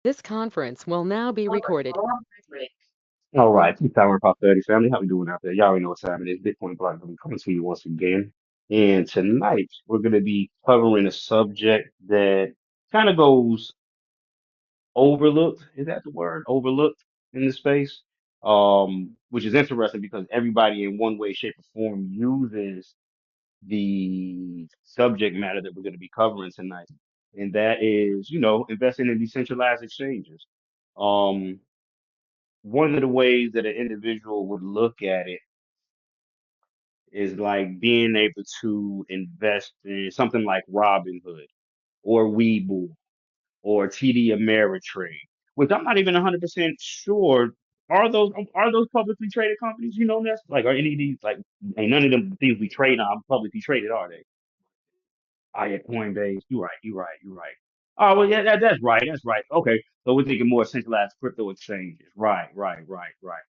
This conference will now be recorded. All right, Peace Power Pop 30 family. How we doing out there? Y'all already know what time it is. Bitcoin Block gonna be coming to you once again. And tonight we're gonna be covering a subject that kind of goes overlooked. Is that the word? Overlooked in the space. Which is interesting because everybody in one way, shape, or form uses the subject matter that we're gonna be covering tonight. And that is, investing in decentralized exchanges. Um, One of the ways that an individual would look at it is like being able to invest in something like Robinhood or Webull or TD Ameritrade, which I'm not even 100% sure. Are those publicly traded companies? You know, that's like, are any of these like, ain't none of them things we trade on publicly traded, are they? Oh yeah, Coinbase. You're right. You're right. You're right. Oh well, yeah, that's right. That's right. Okay, so we're thinking more centralized crypto exchanges. Right. Right. Right. Right.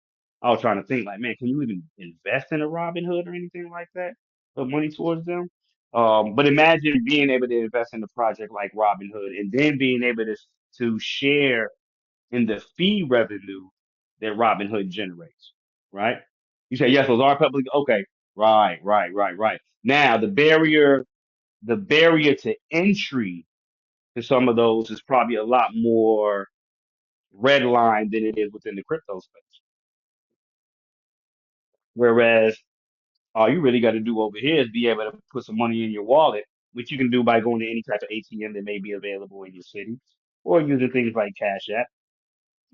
I was trying to think like, man, can you even invest in a Robinhood or anything like that? Put money towards them. But imagine being able to invest in a project like Robinhood and then being able to share in the fee revenue that Robinhood generates. Right? You say yes, those are public. Okay. Right. Right. Right. Right. Now the barrier to entry to some of those is probably a lot more red line than it is within the crypto space. Whereas all you really got to do over here is be able to put some money in your wallet, which you can do by going to any type of ATM that may be available in your city, or using things like Cash App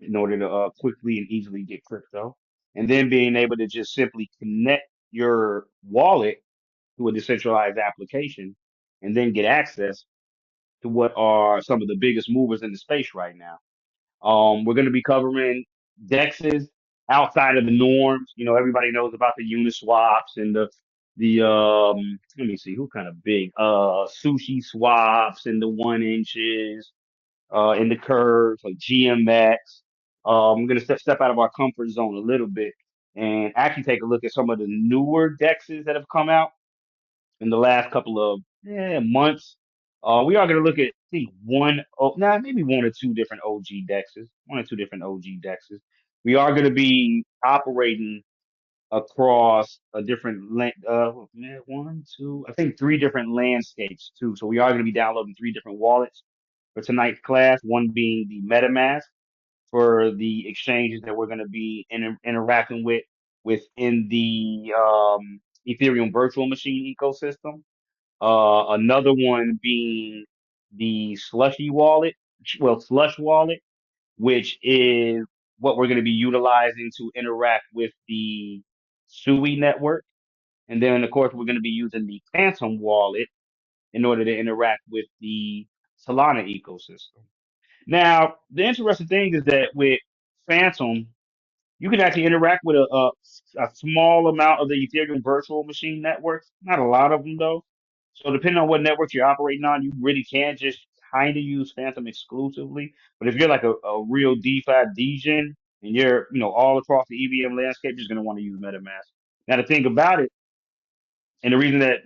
in order to quickly and easily get crypto, and then being able to just simply connect your wallet to a decentralized application, and then get access to what are some of the biggest movers in the space right now. We're going to be covering dexes outside of the norms. You know, everybody knows about the Uniswaps and the let me see who kind of big sushi swaps and the 1 inches and the curves like GMX. I'm going to step out of our comfort zone a little bit and actually take a look at some of the newer dexes that have come out in the last couple of months. We are going to look at, I think, maybe one or two different OG dexes, one or two different OG dexes. We are going to be operating across a different, one, two, I think three different landscapes too. So we are going to be downloading three different wallets for tonight's class, one being the MetaMask for the exchanges that we're going to be interacting with within the Ethereum virtual machine ecosystem. Another one being the Slushy wallet, well, Slush wallet, which is what we're going to be utilizing to interact with the Sui network. And then, of course, we're going to be using the Phantom wallet in order to interact with the Solana ecosystem. Now, the interesting thing is that with Phantom, you can actually interact with a small amount of the Ethereum virtual machine networks, not a lot of them though. So depending on what network you're operating on, you really can just kind of use Phantom exclusively. But if you're like a real DeFi degen and you're, all across the EVM landscape, you're just going to want to use MetaMask. Now the thing about it, and the reason that,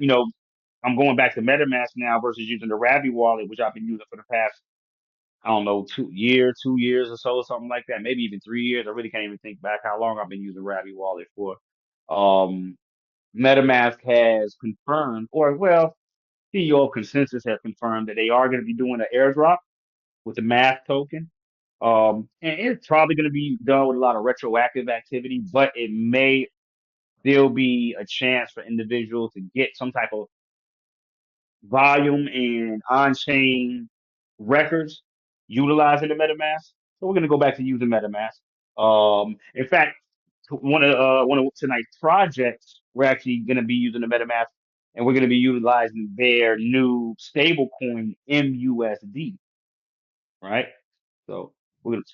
I'm going back to MetaMask now versus using the Ravi wallet, which I've been using for the past, I don't know, 2 years or so, something like that, maybe even 3 years. I really can't even think back how long I've been using Ravi Wallet for. Um, MetaMask has confirmed, or well, CEO of Consensus has confirmed that they are going to be doing an airdrop with the Math token. And it's probably going to be done with a lot of retroactive activity, but it may still be a chance for individuals to get some type of volume and on-chain records utilizing the MetaMask. So we're going to go back to using MetaMask. In fact, one of tonight's projects, we're actually going to be using the MetaMask, and we're going to be utilizing their new stablecoin MUSD. Right. So we're going to.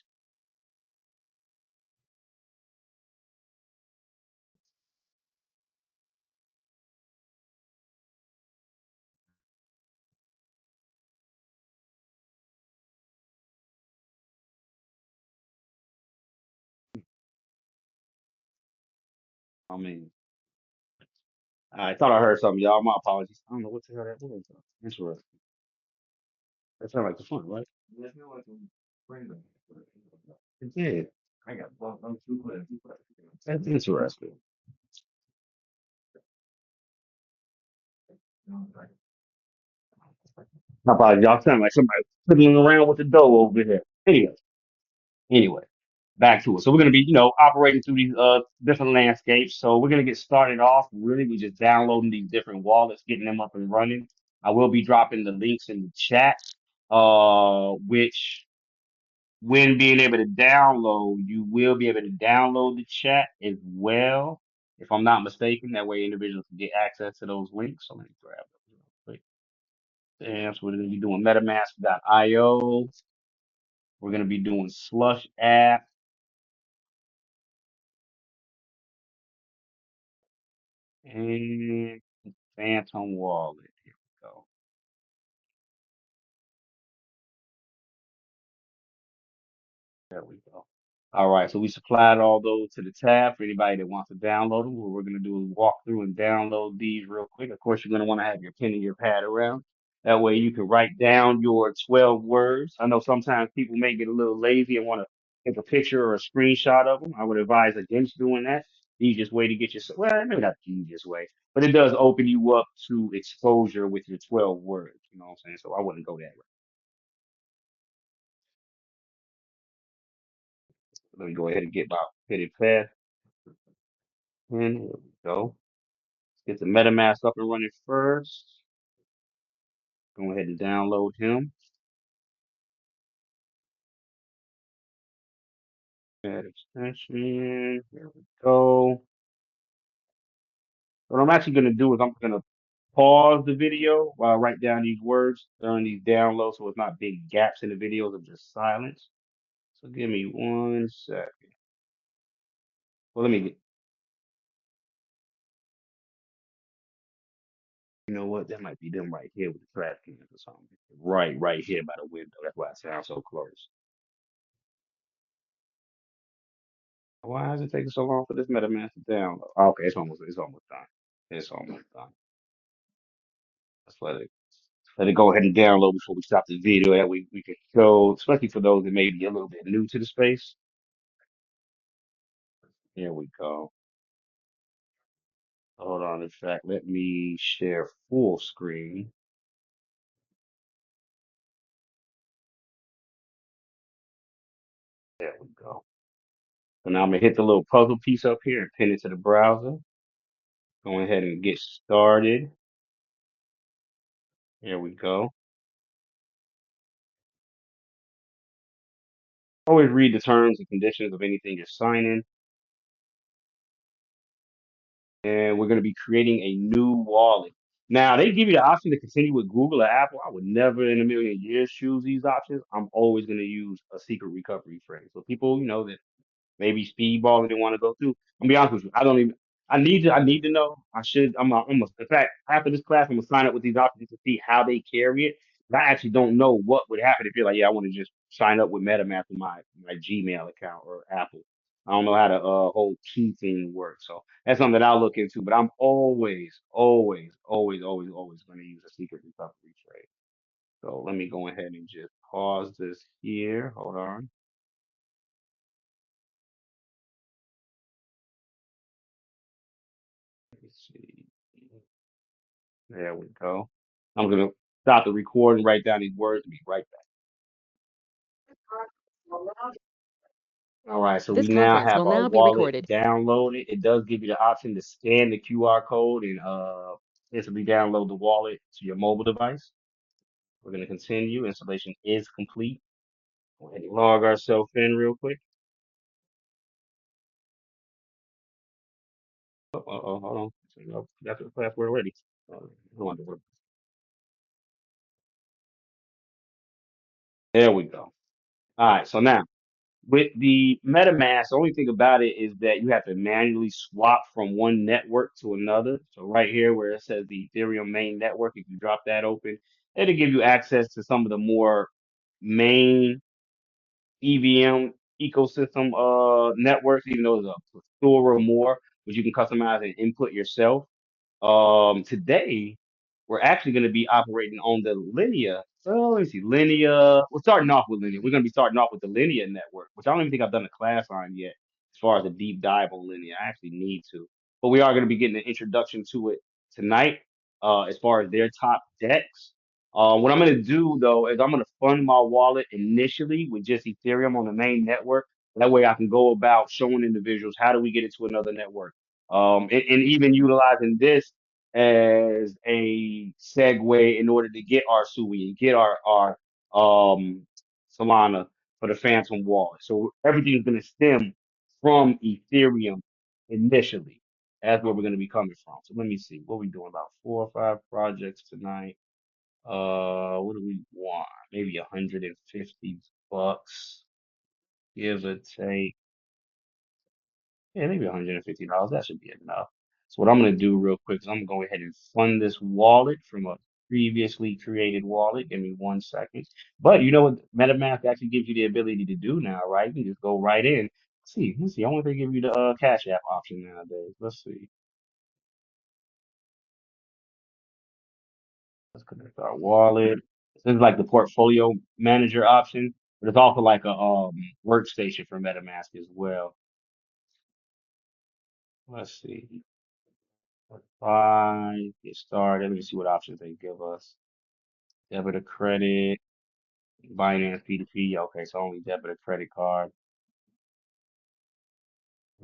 I mean, I thought I heard something, y'all. My apologies. I don't know what the hell that was. Interesting. That sounded like the fun, right? It did. That's interesting. How about y'all sound like somebody fiddling around with the dough over here? Anyway, back to it. So we're gonna be, operating through these different landscapes. So we're gonna get started off really with just downloading these different wallets, getting them up and running. I will be dropping the links in the chat, which when being able to download, you will be able to download the chat as well, if I'm not mistaken. That way individuals can get access to those links. So let me grab them real quick. And so we're gonna be doing MetaMask.io. We're gonna be doing Slush app and Phantom Wallet. Here we go. There we go. All right, so we supplied all those to the tab for anybody that wants to download them. What we're going to do is walk through and download these real quick. Of course, you're going to want to have your pen and your pad around. That way you can write down your 12 words. I know sometimes people may get a little lazy and want to take a picture or a screenshot of them. I would advise against doing that. The easiest way to get your, well, maybe not the easiest way, but it does open you up to exposure with your 12 words. You know what I'm saying? So I wouldn't go that way. Let me go ahead and get my pen and pad. And here we go. Get the MetaMask up and running first. Go ahead and download him. Add extension. Here we go. What I'm actually going to do is I'm going to pause the video while I write down these words during these downloads so it's not big gaps in the videos of just silence. So give me 1 second. Well, let me get, you know what? That might be them right here with the trash cans or something. Right here by the window. That's why I sound so close. Why is it taking so long for this MetaMask to download? Okay, it's almost done. It's almost done. Let's let it go ahead and download before we stop the video. That we can show, especially for those that may be a little bit new to the space. Here we go. Hold on. In fact, let me share full screen. There we go. So now I'm gonna hit the little puzzle piece up here and pin it to the browser. Go ahead and get started. Here we go. Always read the terms and conditions of anything you're signing. And we're going to be creating a new wallet. Now, they give you the option to continue with Google or Apple. I would never in a million years choose these options. I'm always going to use a secret recovery phrase. So people, that maybe speedball and didn't want to go through. I'm gonna be honest with you. I don't even. I need to know. I should. In fact, after this class, I'm gonna sign up with these options to see how they carry it. But I actually don't know what would happen if you're like, yeah, I want to just sign up with MetaMask with my Gmail account or Apple. I don't know how the whole key thing works. So that's something that I'll look into. But I'm always, always, always, always, always going to use a secret recovery phrase. So let me go ahead and just pause this here. Hold on. Let me see. There we go. I'm gonna stop the recording, write down these words, and be right back. All right, so we This now conference have will our now be wallet recorded. downloaded. It does give you the option to scan the QR code and instantly download the wallet to your mobile device. We're gonna continue. Installation is complete. Go ahead and log ourselves in real quick. Hold on. Got the password already. Hold on. There we go. All right, so now with the MetaMask, the only thing about it is that you have to manually swap from one network to another. So right here where it says the Ethereum main network, if you drop that open, it'll give you access to some of the more main EVM ecosystem networks, even though there's a plethora more, which you can customize and input yourself. Today we're actually going to be operating on the Linea Let me see. Linea. We're starting off with Linea. We're going to be starting off with the Linea network, which I don't even think I've done a class on yet as far as a deep dive on Linea. I actually need to. But we are going to be getting an introduction to it tonight, as far as their top decks. What I'm going to do, though, is I'm going to fund my wallet initially with just Ethereum on the main network. That way I can go about showing individuals how do we get it to another network. And even utilizing this as a segue in order to get our Sui and get our Solana for the Phantom wallet. So everything's going to stem from Ethereum initially. That's where we're going to be coming from. So let me see. What we doing? About 4 or 5 projects tonight. What do we want? Maybe $150, give or take. Yeah, maybe $150. That should be enough. So what I'm gonna do real quick is I'm gonna go ahead and fund this wallet from a previously created wallet. Give me 1 second. But you know what MetaMask actually gives you the ability to do now, right? You can just go right in. Let's see. I wonder if they give you the Cash App option nowadays. Let's see. Let's connect our wallet. This is like the portfolio manager option, but it's also like a workstation for MetaMask as well. Let's see. Fine. Get started. Let me see what options they give us. Debit or credit, Binance P2P. Okay, so only debit or credit card.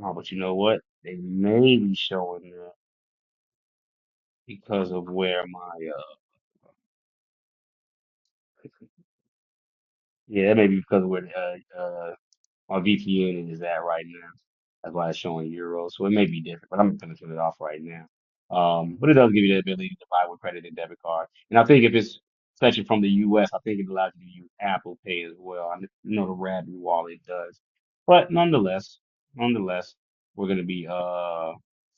Oh, but you know what? They may be showing that because of where my yeah, that may be because of where my VPN is at right now. That's why it's showing euros. So it may be different, but I'm gonna turn it off right now. But it does give you the ability to buy with credit and debit card. And I think if it's especially from the US, I think it allows you to use Apple Pay as well. I know the Rapid wallet does. But nonetheless, we're gonna be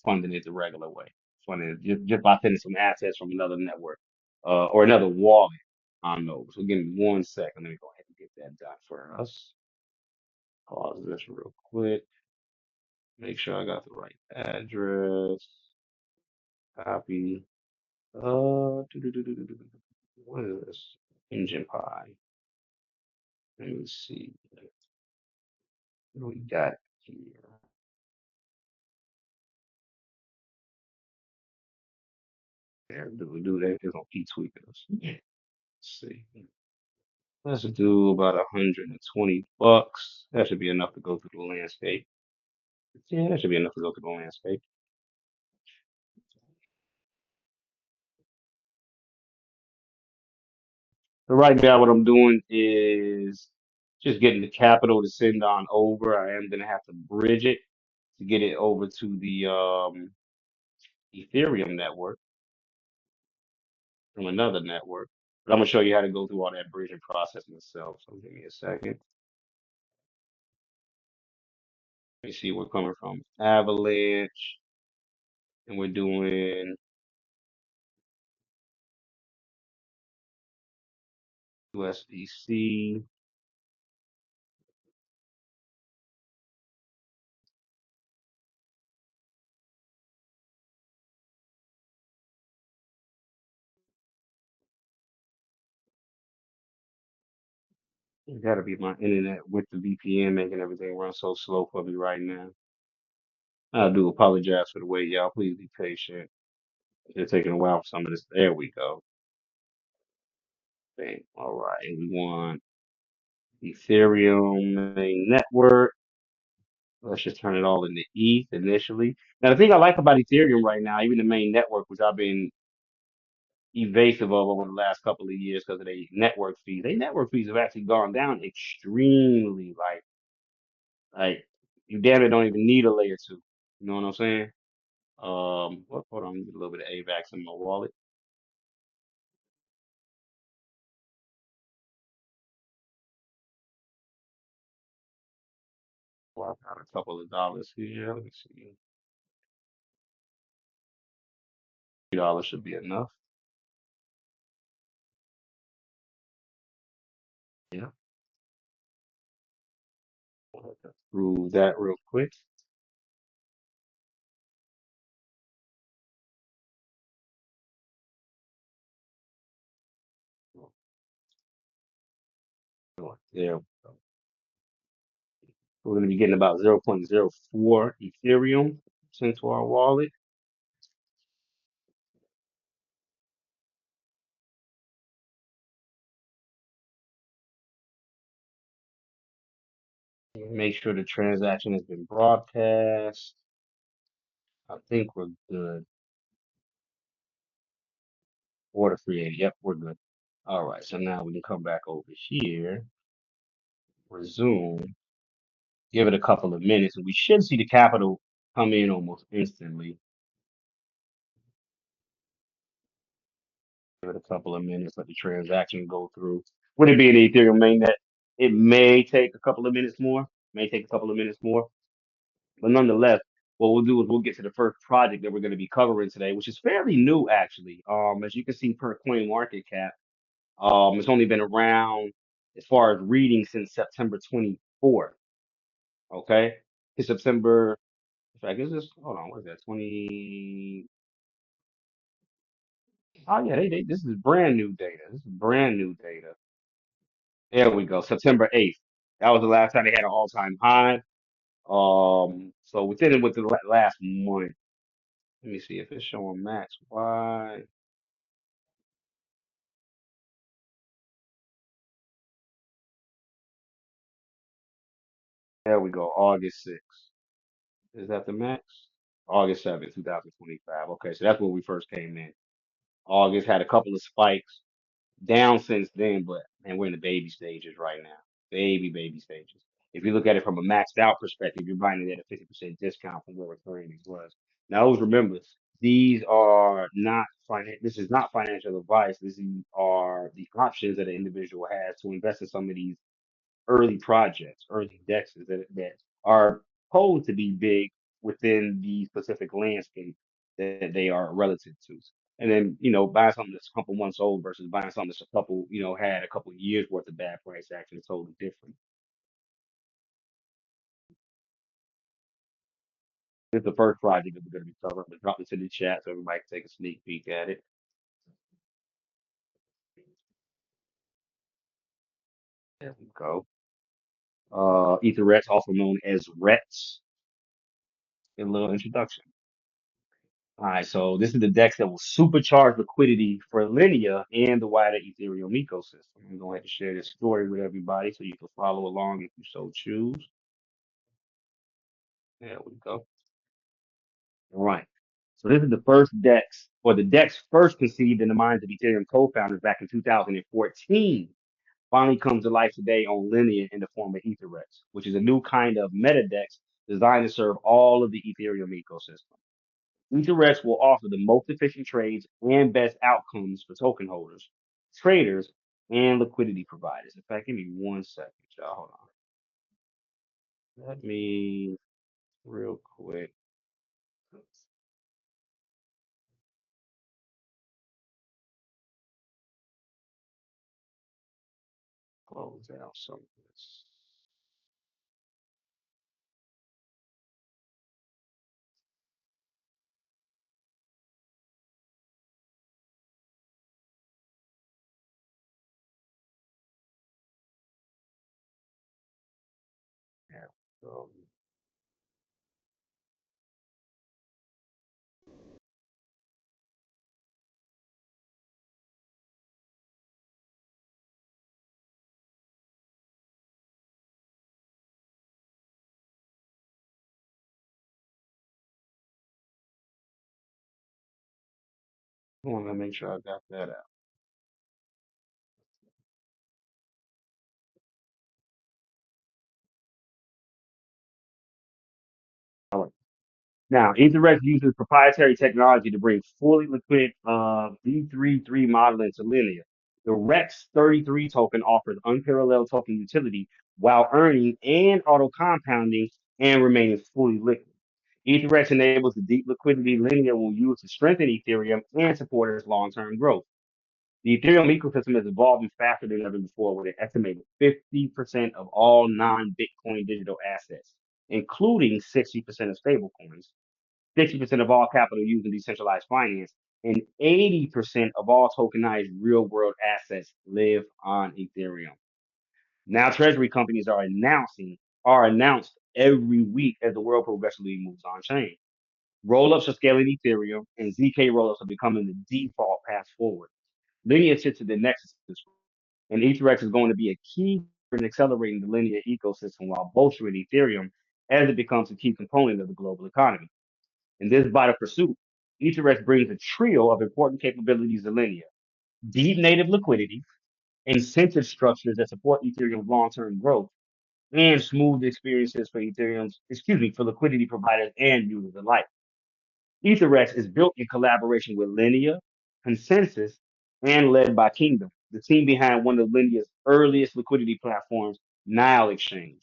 funding it the regular way. Funding it just by sending some assets from another network, or another wallet. I don't know. So give me 1 second. Let me go ahead and get that done for us. Pause this real quick. Make sure I got the right address. Copy. What is this? Engine Pie. Let me see. What do we got here? There, do we do that? It's gonna keep tweaking us. Let's see. Let's do about $120. That should be enough to go through the landscape. Yeah, that should be enough to go through the landscape. So right now, what I'm doing is just getting the capital to send on over. I am gonna have to bridge it to get it over to the Ethereum network from another network. But I'm gonna show you how to go through all that bridging process myself. So give me a second. Let me see, we're coming from Avalanche, and we're doing USDC. It gotta be my internet with the VPN making everything run so slow for me right now. I do apologize for the wait, y'all. Please be patient. It's taking a while for some of this. There we go. Bang. All right. And we want Ethereum main network. Let's just turn it all into ETH initially. Now, the thing I like about Ethereum right now, even the main network, which I've been evasive of over the last couple of years because of their network fees have actually gone down extremely. Like you damn it don't even need a layer two. You know what I'm saying? Hold on, get a little bit of AVAX in my wallet. Well, I've got a couple of dollars here. Let me see. $3 should be enough. Yeah. Through that real quick. There. We're going to be getting about 0.04 Ethereum sent to our wallet. Make sure the transaction has been broadcast. I think we're good. Order created. Yep, we're good. All right, so now we can come back over here, resume, give it a couple of minutes, and we should see the capital come in almost instantly. Give it a couple of minutes, let the transaction go through. Would it be an Ethereum mainnet? It may take a couple of minutes more, may take a couple of minutes more, but nonetheless, what we'll do is we'll get to the first project that we're going to be covering today, which is fairly new actually. As you can see per Coin Market Cap, it's only been around as far as reading since September 24th. Okay, to September. In fact, is this? Hold on, what is that? 20. Oh yeah, this is brand new data. This is brand new data. There we go. September 8th. That was the last time they had an all-time high. So with the last month. Let me see if it's showing max. Why? There we go. August 6th. Is that the max? August 7th, 2025. Okay, so that's when we first came in. August had a couple of spikes down since then, but man, we're in the baby stages right now. Baby stages. If you look at it from a maxed out perspective, you're buying it at a 50% discount from where we're currently was. Now, always remember, these are not this is not financial advice. These are the options that an individual has to invest in some of these early projects, early dexes that are posed to be big within the specific landscape that they are relative to. And then, buying something that's a couple months old versus buying something that's a couple, had a couple years worth of bad price action is totally different. This is the first project that we're going to be covering. But drop this in the chat so everybody can take a sneak peek at it. There we go. EtherRex, also known as REX. A little introduction. All right, so this is the DEX that will supercharge liquidity for Linea and the wider Ethereum ecosystem. I'm going to go ahead and share this story with everybody so you can follow along if you so choose. There we go. All right. So this is the first DEX, or the DEX first conceived in the minds of Ethereum co-founders back in 2014, finally comes to life today on Linea in the form of EtherRex, which is a new kind of meta DEX designed to serve all of the Ethereum ecosystem. EtherRex will offer the most efficient trades and best outcomes for token holders, traders, and liquidity providers. In fact, give me 1 second, y'all. Hold on. Let me real quick close out some of this. There we go. I want to make sure I got that out. All right. Now, EtherRex uses proprietary technology to bring fully liquid V33 modeling to Linea. The Rex 33 token offers unparalleled token utility while earning and auto compounding and remaining fully liquid. EtherRex enables the deep liquidity Linea will use to strengthen Ethereum and support its long-term growth. The Ethereum ecosystem is evolving faster than ever before, with an estimated 50% of all non-Bitcoin digital assets, including 60% of stablecoins, 60% of all capital used in decentralized finance, and 80% of all tokenized real world assets live on Ethereum. Now, treasury companies are announced every week as the world progressively moves on chain. Rollups are scaling Ethereum, and ZK rollups are becoming the default path forward. Linear sits at the nexus, and EtherX is going to be a key in accelerating the linear ecosystem while bolstering Ethereum as it becomes a key component of the global economy. In this vital pursuit, EtherX brings a trio of important capabilities to Linear: deep native liquidity, incentive structures that support Ethereum's long-term growth, and smooth experiences for for liquidity providers and users alike. EtherX is built in collaboration with Linea, Consensus, and led by Kingdom, the team behind one of Linea's earliest liquidity platforms, Nile Exchange.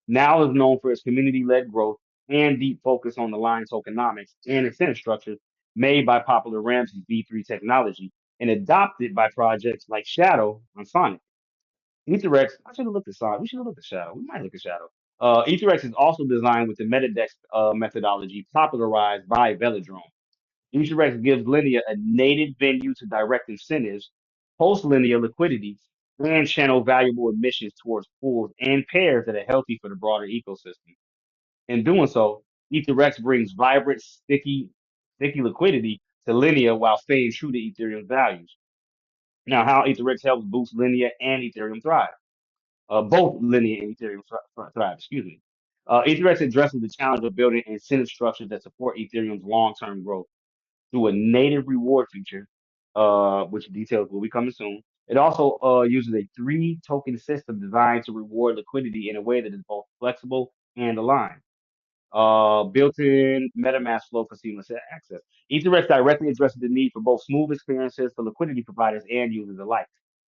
Nile is known for its community-led growth and deep focus on the line tokenomics and incentive structures made by popular Ramsey V3 technology and adopted by projects like Shadow on Sonic. EtherX, I should have looked at Sonic. We should have looked at Shadow. We might look at Shadow. EtherX is also designed with the MetaDex methodology popularized by Velodrome. EtherX gives Linea a native venue to direct incentives, host linear liquidity, and channel valuable emissions towards pools and pairs that are healthy for the broader ecosystem. In doing so, EtherX brings vibrant, sticky liquidity to Linea while staying true to Ethereum's values. Now, how EtherX helps boost Linea and Ethereum thrive. Both Linea and Ethereum thrive, excuse me. EtherX addresses the challenge of building incentive structures that support Ethereum's long-term growth through a native reward feature, which details will be coming soon. It also uses a three token system designed to reward liquidity in a way that is both flexible and aligned. Built-in MetaMask flow for seamless access. EtherX directly addresses the need for both smooth experiences for liquidity providers and users alike.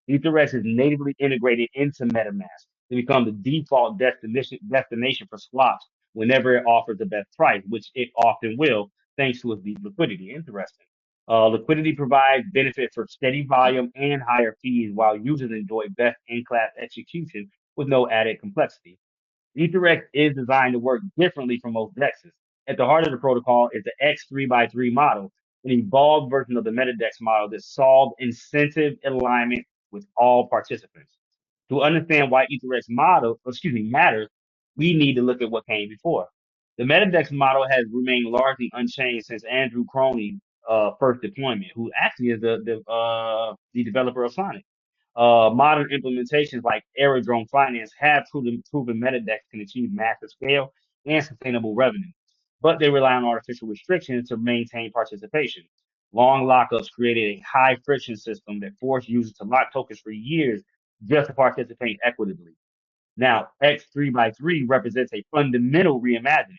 EtherX is natively integrated into MetaMask to become the default destination for swaps whenever it offers the best price, which it often will, thanks to its deep liquidity. Interesting. Liquidity provides benefit for steady volume and higher fees, while users enjoy best-in-class execution with no added complexity. EtherX is designed to work differently from most DEXs. At the heart of the protocol is the X3 by 3 model, an evolved version of the MetaDex model that solved incentive alignment with all participants. To understand why matters, we need to look at what came before. The MetaDex model has remained largely unchanged since Andrew Crowley's first deployment, who actually is the developer of Sonic. Modern implementations like Aerodrome Finance have proven MetaDex can achieve massive scale and sustainable revenue, but they rely on artificial restrictions to maintain participation. Long lockups created a high friction system that forced users to lock tokens for years just to participate equitably. Now, X3 by 3 represents a fundamental reimagining.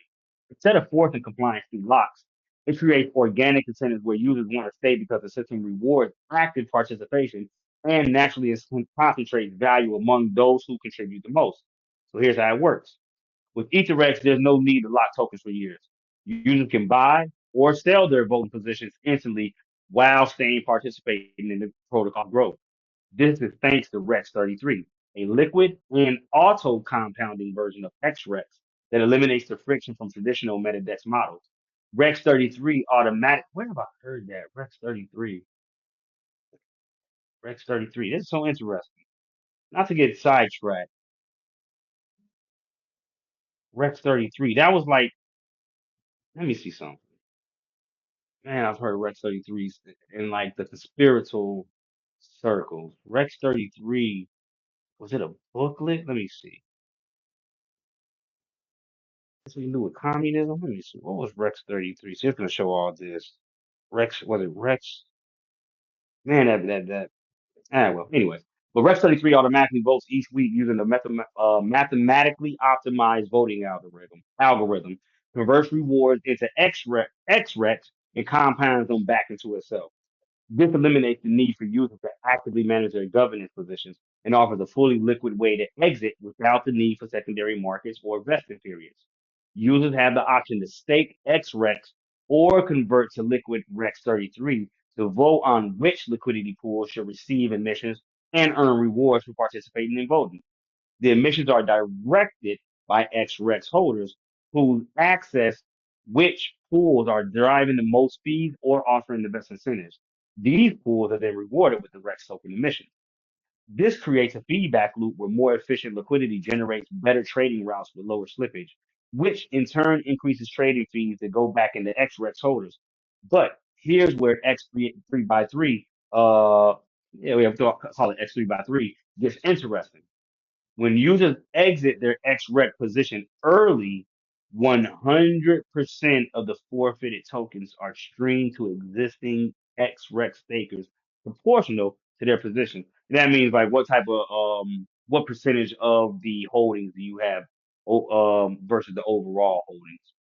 Instead of forcing compliance through locks, it creates organic incentives where users want to stay because the system rewards active participation and naturally concentrates value among those who contribute the most. So here's how it works. With EtherX, there's no need to lock tokens for years. Users can buy or sell their voting positions instantly while staying participating in the protocol growth. This is thanks to Rex 33, a liquid and auto compounding version of XREX that eliminates the friction from traditional MetaDex models. Rex 33 automatic. Where have I heard that? Rex 33. Rex 33. This is so interesting. Not to get sidetracked. Rex 33. That was like, let me see something. Man, I've heard Rex 33 in like the conspiratorial circles. Rex 33. Was it a booklet? Let me see. Something to do with communism. Let me see. What was Rex 33? See, it's gonna show all this. Rex, was it Rex? Man, that. Well, anyway. But Rex 33 automatically votes each week using the mathematically optimized voting algorithm, converts rewards into XREX and compounds them back into itself. This eliminates the need for users to actively manage their governance positions and offers a fully liquid way to exit without the need for secondary markets or vesting periods. Users have the option to stake XREX or convert to liquid REX 33 to vote on which liquidity pool should receive emissions and earn rewards for participating in voting. The emissions are directed by XREX holders who access which pools are driving the most fees or offering the best incentives. These pools are then rewarded with the Rex token emission. This creates a feedback loop where more efficient liquidity generates better trading routes with lower slippage, which in turn increases trading fees that go back into XREX holders. But here's where X3 by 3, yeah, we have to call it X3 by 3, gets interesting. When users exit their XREC position early, 100% of the forfeited tokens are streamed to existing XREC stakers proportional to their position. And that means like what percentage of the holdings do you have versus the overall holdings?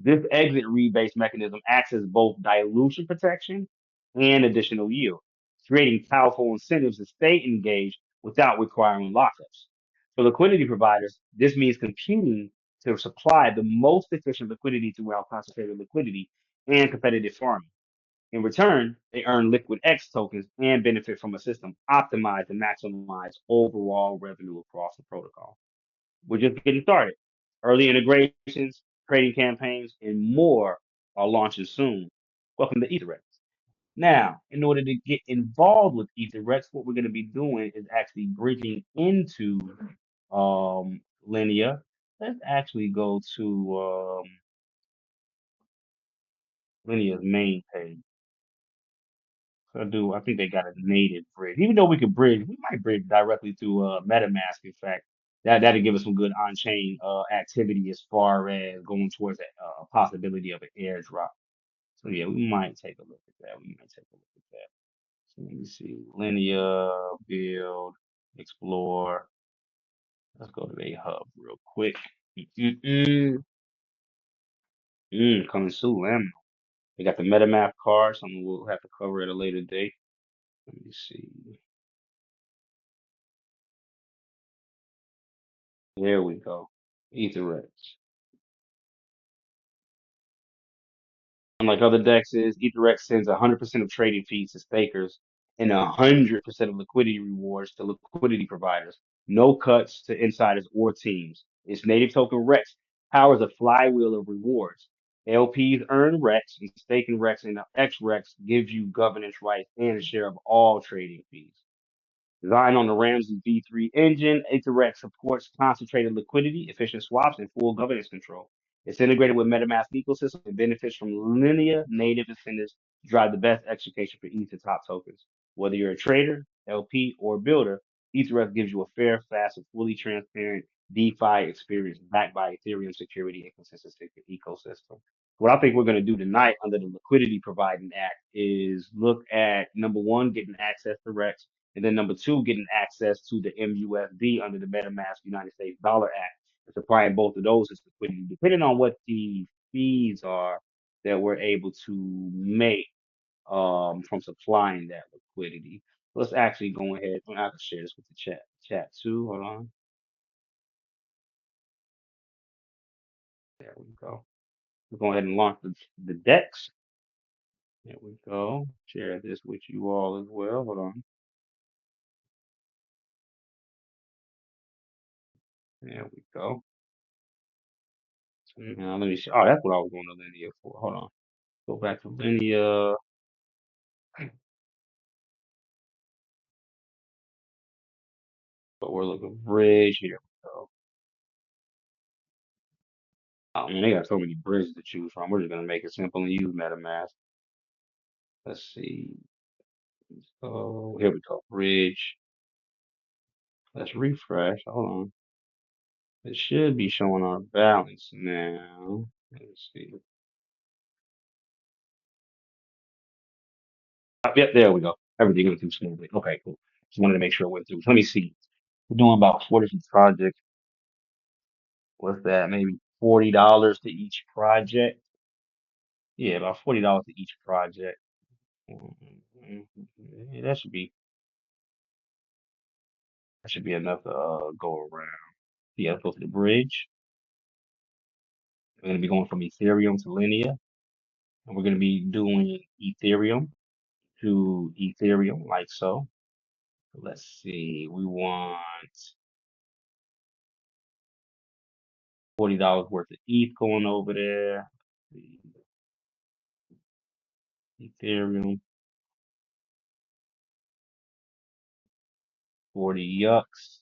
This exit rebase mechanism acts as both dilution protection and additional yield, creating powerful incentives to stay engaged without requiring lockups. For liquidity providers, this means competing to supply the most efficient liquidity throughout concentrated liquidity and competitive farming. In return, they earn liquid X tokens and benefit from a system optimized to maximize overall revenue across the protocol. We're just getting started. Early integrations, trading campaigns, and more are launching soon. Welcome to EtherX. Now, in order to get involved with EtherX, what we're going to be doing is actually bridging into Linea. Let's actually go to Linea's main page. I think they got a native bridge. Even though we could bridge, we might bridge directly to MetaMask. In fact, that'll give us some good on-chain activity as far as going towards a possibility of an airdrop. So yeah, we might take a look at that. We might take a look at that. So let me see. Linea, build, explore. Let's go to a hub real quick. Mm-mm-mm. Coming soon, man. They got the MetaMask card, something we'll have to cover at a later date. Let me see. There we go. EtherX. Unlike other dexes, EtherX sends 100% of trading fees to stakers and 100% of liquidity rewards to liquidity providers. No cuts to insiders or teams. Its native token Rex powers a flywheel of rewards. LPs earn Rex, and staking Rex and XREX gives you governance rights and a share of all trading fees. Designed on the Ramsey V3 engine, AetherX supports concentrated liquidity, efficient swaps, and full governance control. It's integrated with MetaMask ecosystem and benefits from linear native incentives to drive the best execution for Ether top tokens. Whether you're a trader, LP, or builder, EtherX gives you a fair, fast, and fully transparent DeFi experience backed by Ethereum security and consistency ecosystem. What I think we're going to do tonight under the Liquidity Providing Act is look at number one, getting access to Rex, and then number two, getting access to the MUSD under the MetaMask United States Dollar Act. And supplying both of those as liquidity, depending on what the fees are that we're able to make from supplying that liquidity. Let's actually go ahead and I can share this with the chat too. Hold on. There we go. We'll go ahead and launch the DEX. There we go. Share this with you all as well. Hold on. There we go. So now let me see. Oh, that's what I was going to Linea for. Hold on. Go back to Linea. But we're looking bridge. Here we go. Oh man, they got so many bridges to choose from. We're just gonna make it simple and use MetaMask. Let's see. So here we go. Bridge. Let's refresh. Hold on. It should be showing our balance now. Let's see. Yep, there we go. Everything went through smoothly. Okay, cool. Just wanted to make sure it went through. Let me see. We're doing about 4 different projects. What's that? Maybe $40 to each project. Yeah, about $40 to each project. Yeah, that should be enough to go around. Yeah, let's go to the bridge. We're gonna be going from Ethereum to Linea, and we're gonna be doing Ethereum to Ethereum, like so. Let's see. We want $40 worth of ETH going over there. Ethereum. 40 yucks.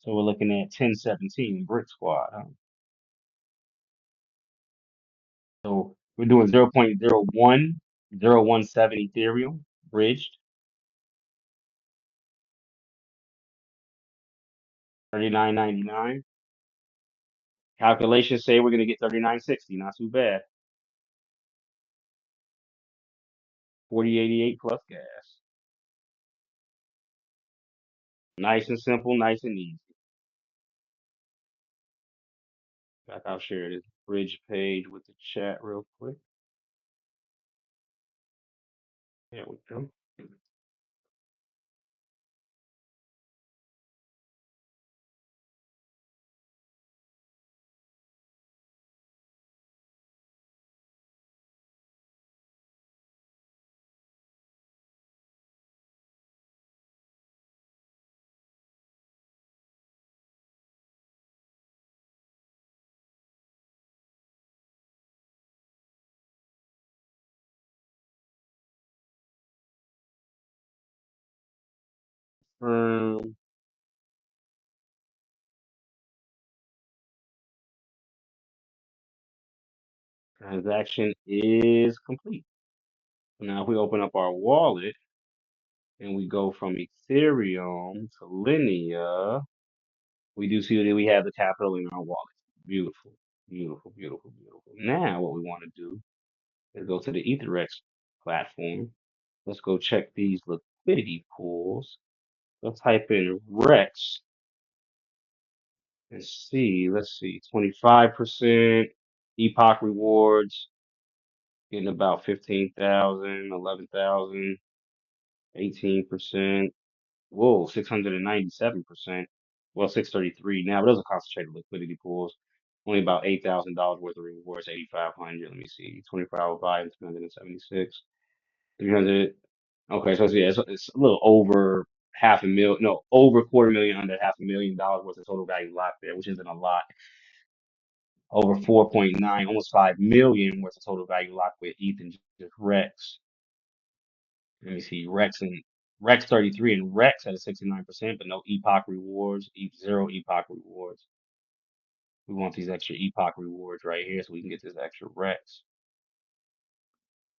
So we're looking at 1017 Brick Squad, huh? So we're doing 0.01017 Ethereum bridged, 39.99. Calculations say we're gonna get 39.60, not too bad. 40.88 plus gas. Nice and simple, nice and easy. Back, I'll share this bridge page with the chat real quick. There we go. Um, Transaction is complete. Now, if we open up our wallet and we go from Ethereum to Linea, we do see that we have the capital in our wallet. Beautiful, beautiful, beautiful, beautiful. Now, what we want to do is go to the EtherX platform. Let's go check these liquidity pools. Let's type in Rex and see. Let's see, 25%. Epoch rewards getting about 15,000, 11,000, 18%. Whoa, 697%. Well, 633 now, but those are concentrated liquidity pools. Only about $8,000 worth of rewards, 8,500. Let me see, 24-hour buy, 276, 300. Okay, so it's a little over half a mil, no, over quarter million, under $500,000 worth of total value locked there, which isn't a lot. Over 4.9, almost 5 million worth of total value locked with ETH and just Rex. Let me see, Rex 33 and Rex at a 69%, but no Epoch rewards, zero Epoch rewards. We want these extra Epoch rewards right here so we can get this extra Rex.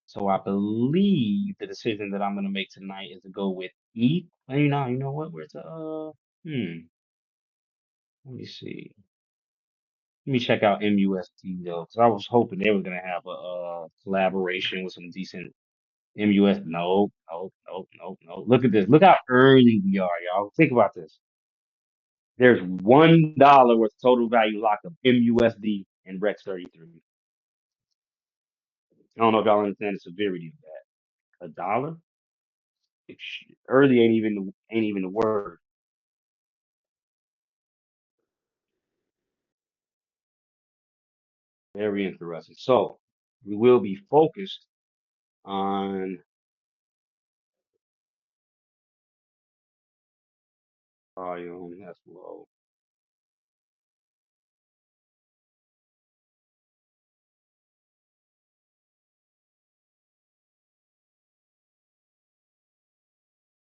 So I believe the decision that I'm gonna make tonight is to go with ETH. You know what? Where's the let me see. Let me check out MUSD though, because I was hoping they were gonna have a collaboration with some decent MUS. Nope, nope, nope, nope, nope. Look at this. Look how early we are, y'all. Think about this. There's $1 worth of total value locked of MUSD and Rex 33. I don't know if y'all understand the severity of that. $1? Early ain't even the word. Very interesting. So we will be focused on volume. That's low.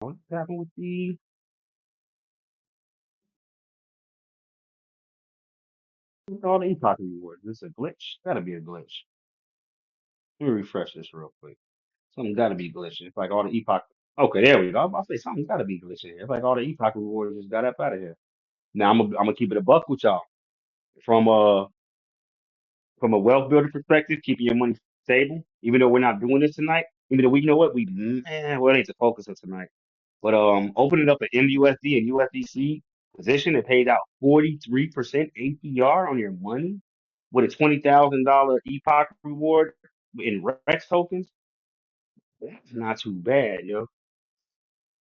What happened with all the epoch rewards? This is a glitch. Gotta be a glitch. Let me refresh this real quick. Something gotta be glitching. It's like all the epoch. Okay, there we go. I'll say something gotta be glitching here. It's like all the epoch rewards just got up out of here. Now I'm gonna keep it a buck with y'all. From uh from a wealth building perspective, keeping your money stable, even though we're not doing this tonight, even though we know what we well, it ain't the focus of tonight. But opening up an MUSD and USDC position that pays out 43% APR on your money with a $20,000 Epoch reward in Rex tokens, that's not too bad, yo.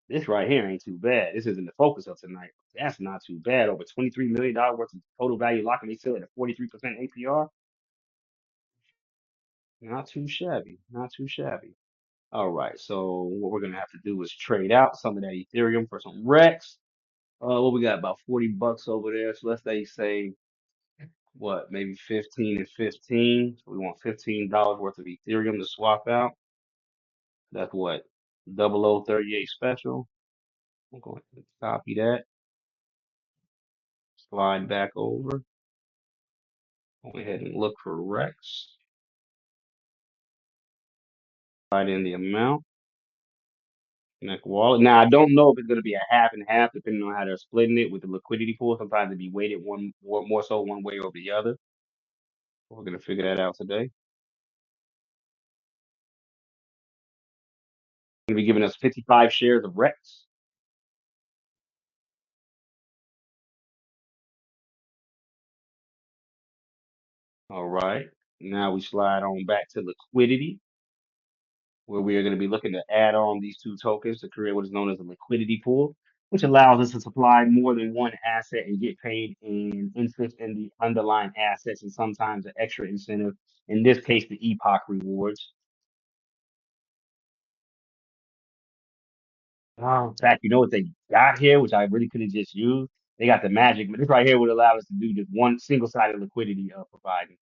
This right here ain't too bad. This isn't the focus of tonight. That's not too bad. Over $23 million worth of total value locking they still at a 43% APR. Not too shabby. Not too shabby. All right. So what we're gonna have to do is trade out some of that Ethereum for some Rex. What we got? About 40 bucks over there. So let's say what, maybe 15 and 15. So we want $15 worth of Ethereum to swap out. That's what, 0038 special. I'm going to copy that, slide back over, go ahead and look for Rex, slide in the amount, connect wallet. Now I don't know if it's going to be a half and half depending on how they're splitting it with the liquidity pool. Sometimes it'd be weighted one more so one way or the other. We're going to figure that out today. Going to be giving us 55 shares of Rex. All right. Now we slide on back to liquidity, where we are going to be looking to add on these two tokens to create what is known as a liquidity pool, which allows us to supply more than one asset and get paid in interest in the underlying assets and sometimes an extra incentive. In this case, the Epoch rewards. In fact, you know what they got here, which I really could have just used? They got the magic, but this right here would allow us to do just one single-sided liquidity providing.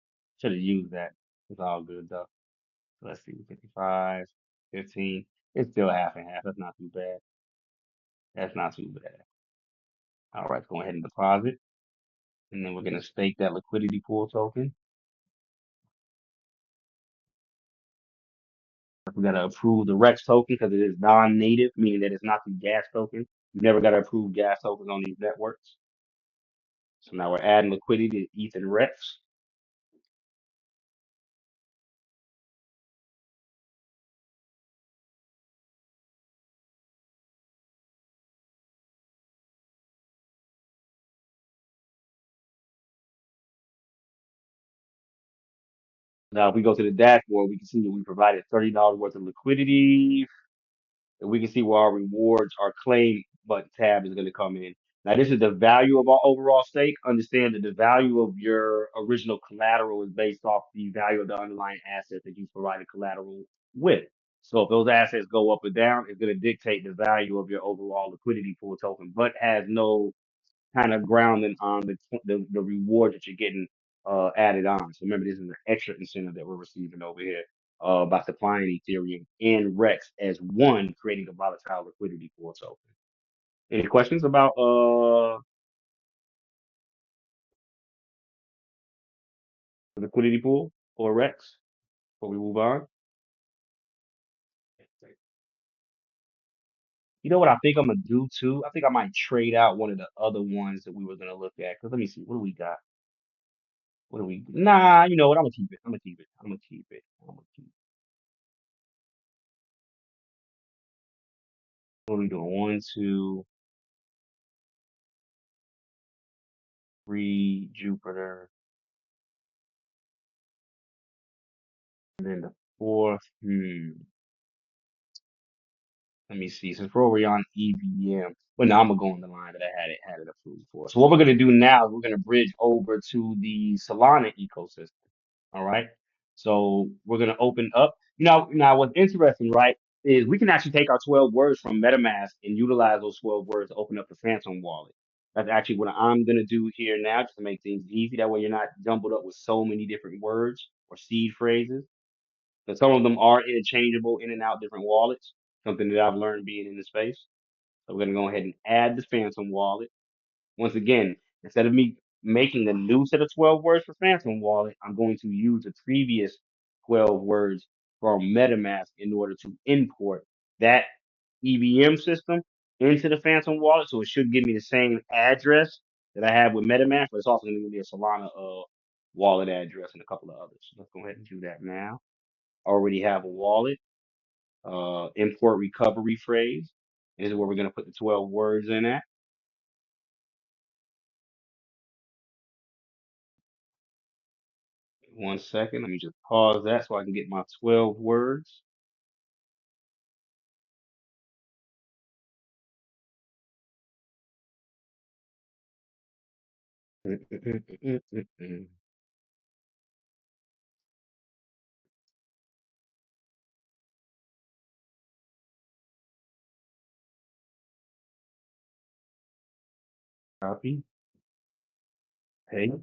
Should have used that. It's all good though. Let's see, 55, 15. It's still half and half. That's not too bad. That's not too bad. All right, go ahead and deposit. And then we're going to stake that liquidity pool token. We got to approve the Rex token because it is non-native, meaning that it's not the gas token. You never got to approve gas tokens on these networks. So now we're adding liquidity to ETH and Rex. Now, if we go to the dashboard, we can see that we provided $30 worth of liquidity. And we can see where our rewards, our claim button tab is going to come in. Now, this is the value of our overall stake. Understand that the value of your original collateral is based off the value of the underlying asset that you provided collateral with. So if those assets go up or down, it's going to dictate the value of your overall liquidity pool token, but has no kind of grounding on the reward that you're getting added on. So remember, this is an extra incentive that we're receiving over here by supplying Ethereum and Rex as one, creating a volatile liquidity pool token. Any questions about the liquidity pool or Rex before we move on? You know what I think I'm gonna do too? I think I might trade out one of the other ones that we were gonna look at. Cause let me see, what do we got? What do we? Nah, you know what? I'm gonna keep it. I'm gonna keep it. I'm gonna keep it. I'm gonna keep. What are we doing? One, two, three, Jupiter, and then the fourth. Let me see. Since we're already on EVM, well, now I'm gonna go on the line that I had it approved for. So what we're gonna do now is we're gonna bridge over to the Solana ecosystem. All right. So we're gonna open up. Now what's interesting, right, is we can actually take our 12 words from MetaMask and utilize those 12 words to open up the Phantom wallet. That's actually what I'm gonna do here now, just to make things easy. That way you're not jumbled up with so many different words or seed phrases. But some of them are interchangeable in and out different wallets, something that I've learned being in the space. So we're gonna go ahead and add the Phantom wallet. Once again, instead of me making a new set of 12 words for Phantom wallet, I'm going to use the previous 12 words from MetaMask in order to import that EVM system into the Phantom wallet. So it should give me the same address that I have with MetaMask, but it's also going to give me a Solana wallet address and a couple of others. Let's go ahead and do that now. Already have a wallet, import recovery phrase. This is where we're going to put the 12 words in at. One second. Let me just pause that so I can get my 12 words. Copy, paste,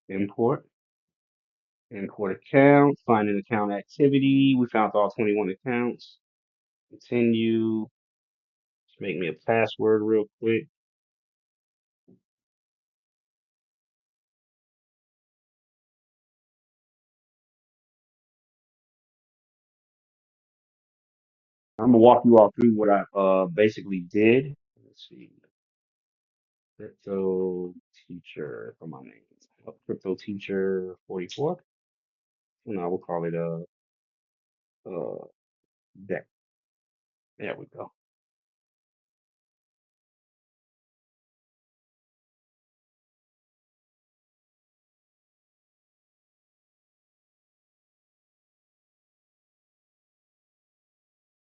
import, import account, find an account activity. We found all 21 accounts. Continue, Make me a password real quick. I'm gonna walk you all through what I basically did. Let's see. Crypto teacher for my name. Crypto teacher 44. No, we'll call it uh deck. There we go.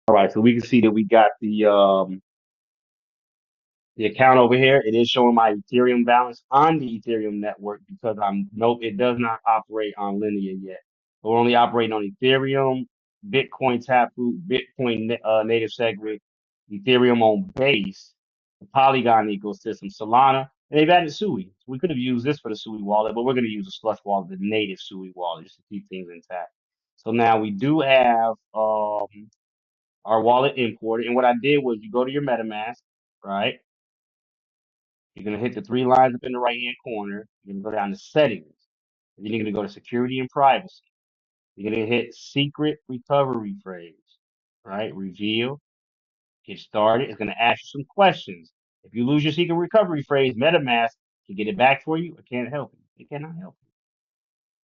All right, so we can see that we got the account over here. It is showing my Ethereum balance on the Ethereum network because nope, it does not operate on Linear yet. We're only operating on Ethereum, Bitcoin Taproot, Bitcoin native segwit, Ethereum on Base, the Polygon ecosystem, Solana, and they've added Sui. We could have used this for the Sui wallet, but we're going to use the Slush wallet, the native Sui wallet, just to keep things intact. So now we do have our wallet imported, and what I did was you go to your MetaMask, right? You're going to hit the three lines up in the right hand corner. You're going to go down to settings. And then you're going to go to security and privacy. You're going to hit secret recovery phrase, right? Reveal, get started. It's going to ask you some questions. If you lose your secret recovery phrase, MetaMask can get it back for you. It can't help you. It cannot help you.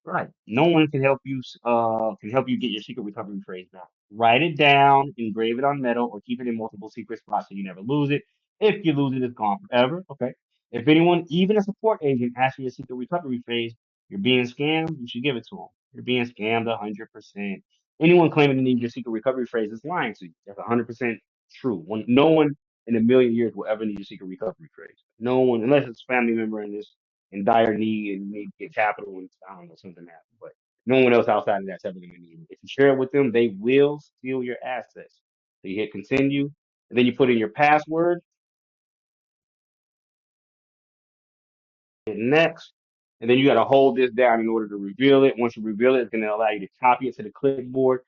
Right. No one can help you get your secret recovery phrase back. Write it down, engrave it on metal, or keep it in multiple secret spots so you never lose it. If you lose it, it's gone forever. Okay. If anyone, even a support agent, asks for your secret recovery phrase, you're being scammed, you should give it to them. You're being scammed 100%. Anyone claiming to need your secret recovery phrase is lying to you. That's 100% true. No one in a million years will ever need your secret recovery phrase. No one, unless it's a family member in this in dire need and need to get capital and I don't know, something happened. But no one else outside of that's ever gonna need it. If you share it with them, they will steal your assets. So you hit continue, and then you put in your password, hit next, and then you gotta hold this down in order to reveal it. Once you reveal it, it's gonna allow you to copy it to the clipboard,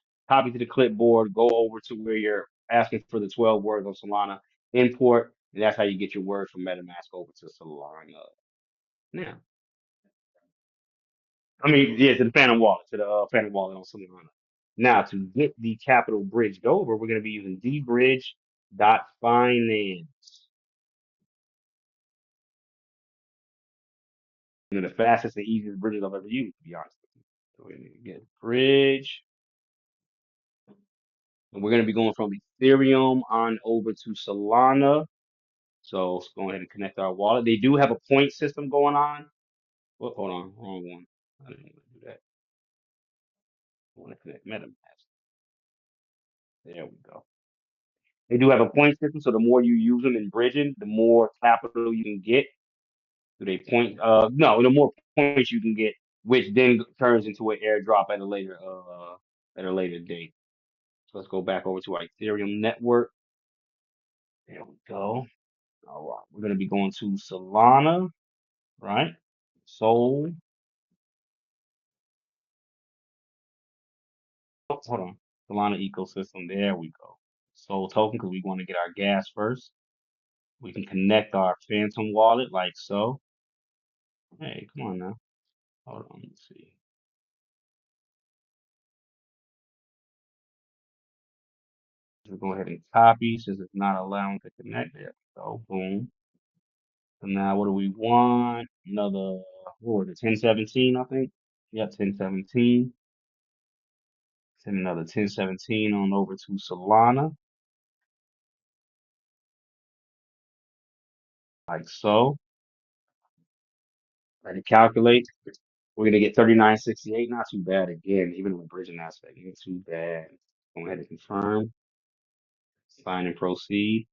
go over to where you're asking for the 12 words on Solana, import, and that's how you get your word from MetaMask over to Solana. Now, I mean, yeah, to the Phantom Wallet, to the Phantom Wallet on Solana. Now, to get the capital bridged over, we're going to be using dbridge.finance. One of the fastest and easiest bridges I've ever used, to be honest with you. So we're going to get bridge, and we're going to be going from Ethereum on over to Solana. So let's go ahead and connect our wallet. They do have a point system going on. Oh, hold on, wrong one. I didn't want to do that. I want to connect MetaMask. There we go. They do have a point system, so the more you use them in bridging, the more capital you can get. So they point, no, the more points you can get, which then turns into an airdrop at a later date. So let's go back over to our Ethereum network. There we go. All right, we're gonna be going to Solana, right? Sol. Oh, hold on, Solana ecosystem. There we go. Sol token because we want to get our gas first. We can connect our Phantom wallet like so. Hey, come on now. Hold on, let's see. Just go ahead and copy since it's not allowing to connect there. So boom. So now what do we want? Another, what was it, 1017, I think? Yeah, 1017. Send another 1017 on over to Solana, like so. Let it calculate. We're gonna get 3968. Not too bad again, even with bridging aspect. Not too bad. Go ahead and confirm. Sign and proceed.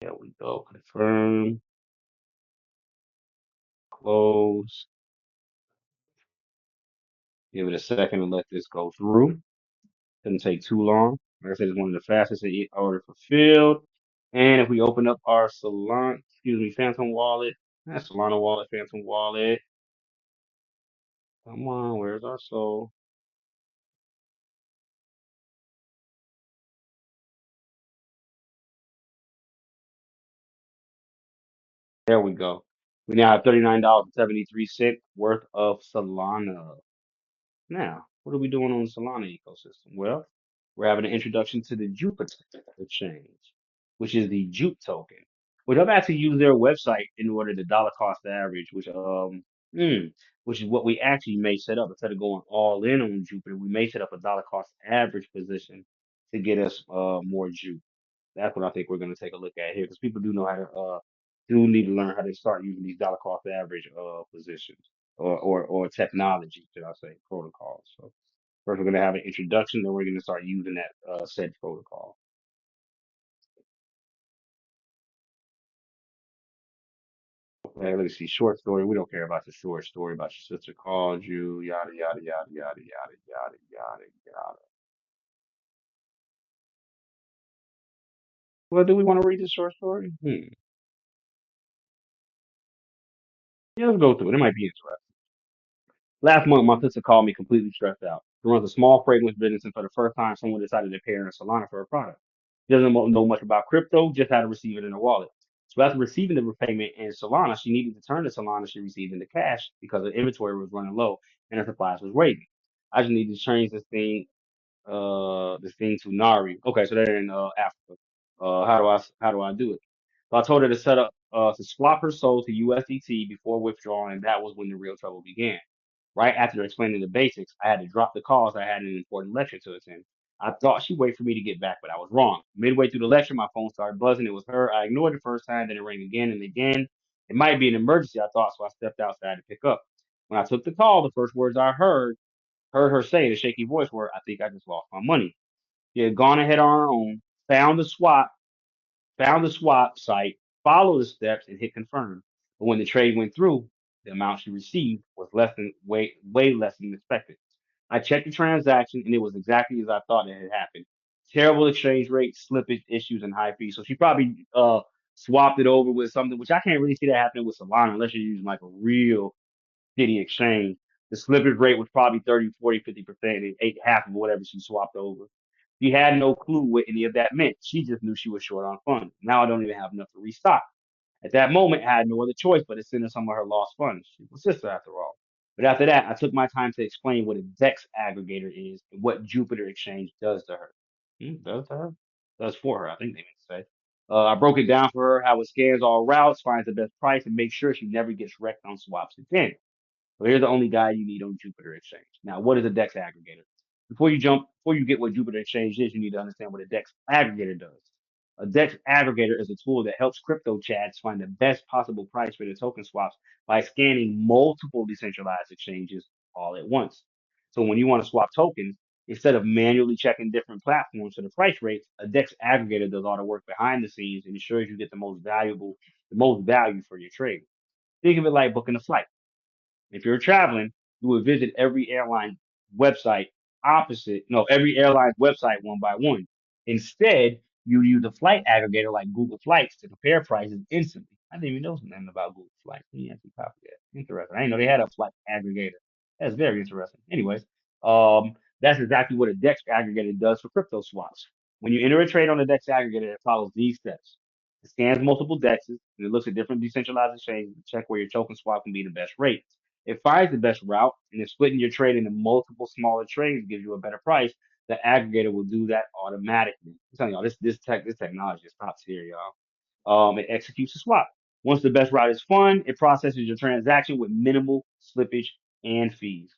There we go. Confirm. Close. Give it a second to let this go through. Doesn't take too long. Like I said, it's one of the fastest in order fulfilled. And if we open up our Solana, excuse me, Phantom wallet, that's Solana wallet, Phantom wallet. Come on, where's our soul? There we go. We now have $39.73 worth of Solana. Now, what are we doing on the Solana ecosystem? Well, we're having an introduction to the Jupiter exchange, which is the Jupe token, which I've actually used their website in order to dollar cost average, mm, which is what we actually may set up instead of going all in on Jupiter. We may set up a dollar cost average position to get us more Jupe. That's what I think we're going to take a look at here because people do know how to do need to learn how to start using these dollar cost average positions or technology, should I say, protocols. So first we're going to have an introduction, then we're going to start using that said protocol. Okay, let's see. Short story. We don't care about the short story about your sister called you, yada yada yada yada yada yada yada yada. Well, do we want to read this short story? Yeah, let's go through it. It might be interesting. Last month, my sister called me completely stressed out. She runs a small fragrance business, and for the first time, someone decided to pay her in Solana for her product. She doesn't know much about crypto, just how to receive it in her wallet. So after receiving the repayment in Solana, she needed to turn the Solana she received into cash because her inventory was running low and her supplies was waiting. I just needed to change this thing to Nari. Okay, so they're in Africa. How do I do it? So I told her to set up to swap her soul to USDT before withdrawing, and that was when the real trouble began. Right after explaining the basics, I had to drop the calls. I had an important lecture to attend. I thought she'd wait for me to get back, but I was wrong. Midway through the lecture, my phone started buzzing. It was her. I ignored it the first time, then it rang again and again. It might be an emergency, I thought, so I stepped outside to pick up. When I took the call, the first words I heard her say in a shaky voice were, "I think I just lost my money." She had gone ahead on her own, found the swap site, followed the steps, and hit confirm. But when the trade went through, the amount she received was way less than expected. I checked the transaction, and it was exactly as I thought it had happened. Terrible exchange rate, slippage issues, and high fees. So she probably swapped it over with something, which I can't really see that happening with Solana unless you're using like a real shitty exchange. The slippage rate was probably 30, 40, 50%, and ate half of whatever she swapped over. She had no clue what any of that meant. She just knew she was short on funds. Now I don't even have enough to restock. At that moment, I had no other choice but to send her some of her lost funds. She was sister after all. But after that, I took my time to explain what a DEX aggregator is and what Jupiter Exchange does to her. Does to her? Does for her, I think they meant to say. I broke it down for her how it scans all routes, finds the best price, and makes sure she never gets wrecked on swaps again. So here's the only guy you need on Jupiter Exchange. Now, what is a DEX aggregator? Before you get what Jupiter Exchange is, you need to understand what a DEX aggregator does. A DEX aggregator is a tool that helps crypto chads find the best possible price for their token swaps by scanning multiple decentralized exchanges all at once. So when you want to swap tokens, instead of manually checking different platforms for the price rates, a DEX aggregator does all the work behind the scenes and ensures you get the most value for your trade. Think of it like booking a flight. If you're traveling, you would visit every airline's website one by one. Instead, you use a flight aggregator like Google Flights to compare prices instantly. I didn't even know something about Google Flights. Let me actually copy that. Interesting. I didn't know they had a flight aggregator. That's very interesting. Anyways, that's exactly what a DEX aggregator does for crypto swaps. When you enter a trade on a DEX aggregator, it follows these steps. It scans multiple DEXs and it looks at different decentralized exchanges to check where your token swap can be the best rate. It finds the best route, and if splitting your trade into multiple smaller trades gives you a better price, the aggregator will do that automatically. I'm telling y'all, this technology is top tier, y'all. It executes a swap. Once the best route is fun, it processes your transaction with minimal slippage and fees.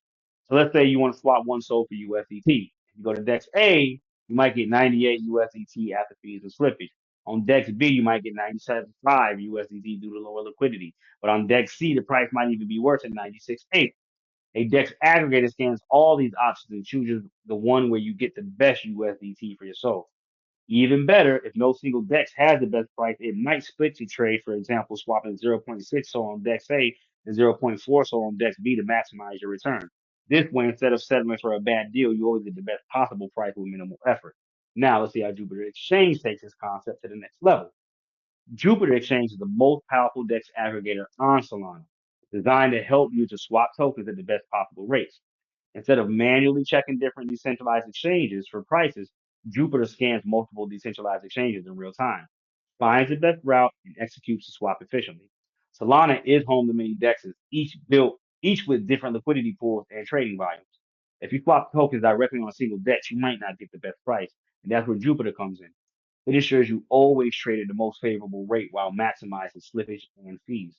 So let's say you want to swap one SOL for USDT. If you go to DEX A, you might get 98 USDT after fees and slippage. On DEX B, you might get 97.5 USDT due to lower liquidity. But on DEX C, the price might even be worse at 96.8. A DEX aggregator scans all these options and chooses the one where you get the best USDT for your SOL. Even better, if no single DEX has the best price, it might split your trade, for example, swapping zero point 0.6 SOL on DEX A and zero point 0.4 SOL on DEX B to maximize your return. This way, instead of settling for a bad deal, you always get the best possible price with minimal effort. Now, let's see how Jupiter Exchange takes this concept to the next level. Jupiter Exchange is the most powerful DEX aggregator on Solana. designed to help you to swap tokens at the best possible rates. Instead of manually checking different decentralized exchanges for prices, Jupiter scans multiple decentralized exchanges in real time, finds the best route, and executes the swap efficiently. Solana is home to many dexes, each with different liquidity pools and trading volumes. If you swap tokens directly on a single DEX, you might not get the best price, and that's where Jupiter comes in. It ensures you always trade at the most favorable rate while maximizing slippage and fees.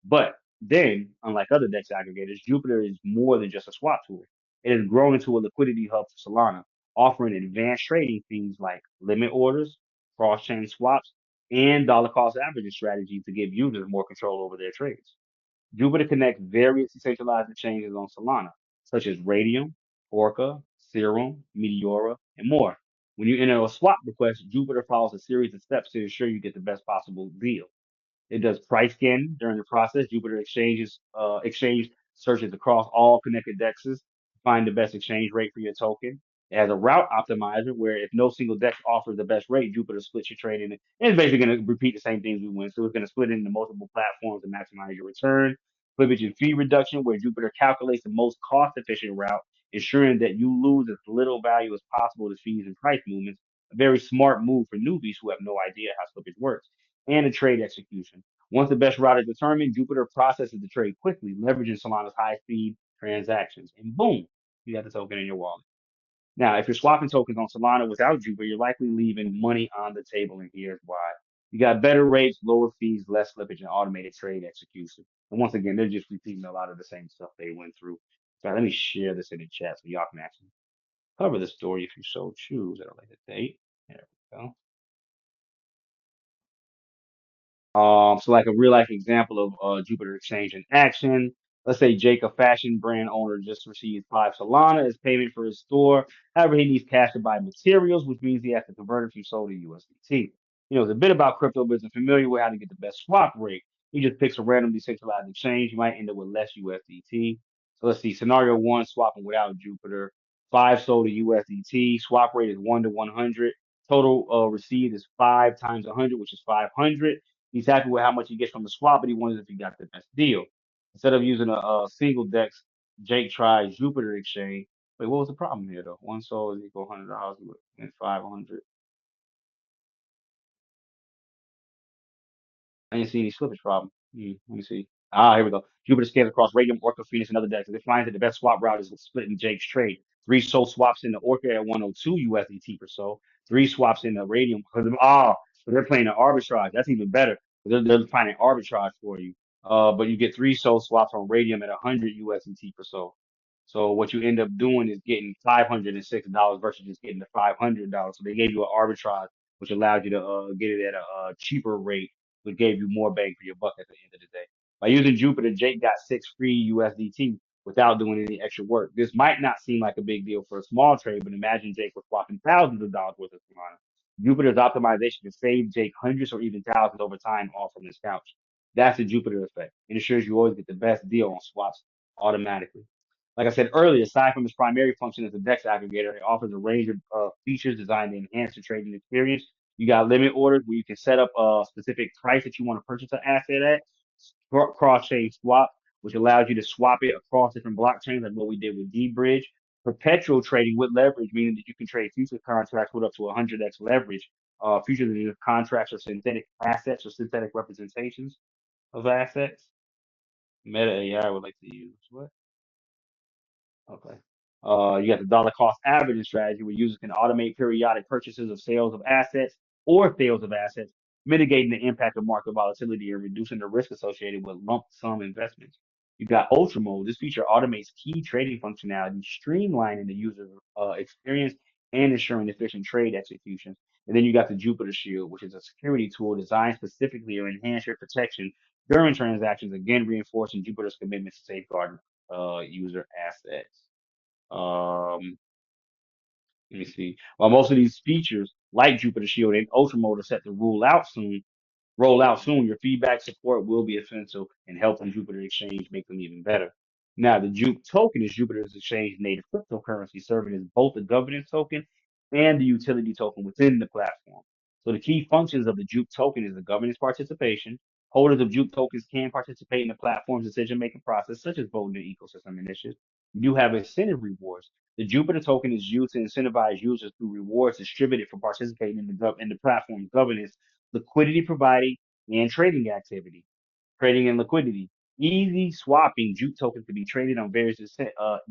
But then, unlike other DEX aggregators, Jupiter is more than just a swap tool. It has grown into a liquidity hub for Solana, offering advanced trading themes like limit orders, cross-chain swaps, and dollar cost averaging strategies to give users more control over their trades. Jupiter connects various decentralized exchanges on Solana, such as Radium, Orca, Serum, Meteora, and more. When you enter a swap request, Jupiter follows a series of steps to ensure you get the best possible deal. It does price scanning during the process. Jupiter exchange searches across all connected dexes to find the best exchange rate for your token. It has a route optimizer where if no single dex offers the best rate, Jupiter splits your trade in it. And it's basically going to repeat the same things we went. So it's going to split it into multiple platforms to maximize your return. Flippage and fee reduction, where Jupiter calculates the most cost efficient route, ensuring that you lose as little value as possible to fees and price movements. A very smart move for newbies who have no idea how slippage works. And the trade execution. Once the best route is determined, Jupiter processes the trade quickly, leveraging Solana's high speed transactions. And boom, you got the token in your wallet. Now, if you're swapping tokens on Solana without Jupiter, you're likely leaving money on the table, and here's why. You got better rates, lower fees, less slippage, and automated trade execution. And once again, they're just repeating a lot of the same stuff they went through. So let me share this in the chat so y'all can actually cover the story if you so choose at a later date. There we go. So like a real life example of Jupiter Exchange in action. Let's say Jake, a fashion brand owner, just received 5 Solana as payment for his store. However, he needs cash to buy materials, which means he has to convert it from SOL to USDT. He knows a bit about crypto, but isn't familiar with how to get the best swap rate. He just picks a random decentralized exchange. He might end up with less USDT. So let's see. Scenario one, swapping without Jupiter. 5 SOL to USDT. Swap rate is 1 to 100. Total received is 5 times 100, which is 500. He's happy with how much he gets from the swap, but he wonders if he got the best deal. Instead of using a single dex, Jake tries Jupiter Exchange. Wait, what was the problem here though? One soul is equal $100 and 500. I didn't see any slippage problem. Let me see. Ah, here we go. Jupiter scans across Radium, Orca, Phoenix, and other decks. It finds that the best swap route is splitting Jake's trade. 3 SOL swaps into Orca at 102 USDT per SOL. 3 swaps into Radium. So they're playing an arbitrage. That's even better. They're finding arbitrage for you. But you get 3 SOL swaps on Radium at 100 USDT per SOL. So what you end up doing is getting $506 versus just getting the $500. So they gave you an arbitrage, which allowed you to get it at a cheaper rate, which gave you more bang for your buck at the end of the day. By using Jupiter, Jake got 6 free USDT without doing any extra work. This might not seem like a big deal for a small trade, but imagine Jake was swapping thousands of dollars worth of Solana. Jupiter's optimization can save Jake hundreds or even thousands over time off from his couch. That's the Jupiter effect. It ensures you always get the best deal on swaps automatically. Like I said earlier, aside from its primary function as a DEX aggregator, it offers a range of features designed to enhance the trading experience. You got limit orders where you can set up a specific price that you want to purchase an asset at. Cross-chain swap, which allows you to swap it across different blockchains, like what we did with dBridge. Perpetual trading with leverage, meaning that you can trade future contracts with up to 100x leverage. Futures are just contracts or synthetic assets or synthetic representations of assets. Meta AI would like to use what? Okay. You got the dollar cost averaging strategy where users can automate periodic purchases of sales of assets or sales of assets, mitigating the impact of market volatility and reducing the risk associated with lump sum investments. You got Ultra Mode. This feature automates key trading functionality, streamlining the user experience and ensuring efficient trade execution. And then you got the Jupiter Shield, which is a security tool designed specifically to enhance your protection during transactions, again reinforcing Jupiter's commitment to safeguarding user assets. Um, Let me see. While most of these features, like Jupiter Shield and Ultra Mode, are set to roll out soon, your feedback support will be essential in helping Jupiter Exchange make them even better. Now, the Juke token is Jupiter's Exchange native cryptocurrency, serving as both a governance token and the utility token within the platform. So the key functions of the Juke token is the governance participation, Holders of Juke tokens can participate in the platform's decision-making process, such as voting and ecosystem initiatives. You do have incentive rewards. The Jupiter token is used to incentivize users through rewards distributed for participating in the platform's governance, liquidity providing, and trading activity. Trading and liquidity. Easy swapping Jute tokens can be traded on various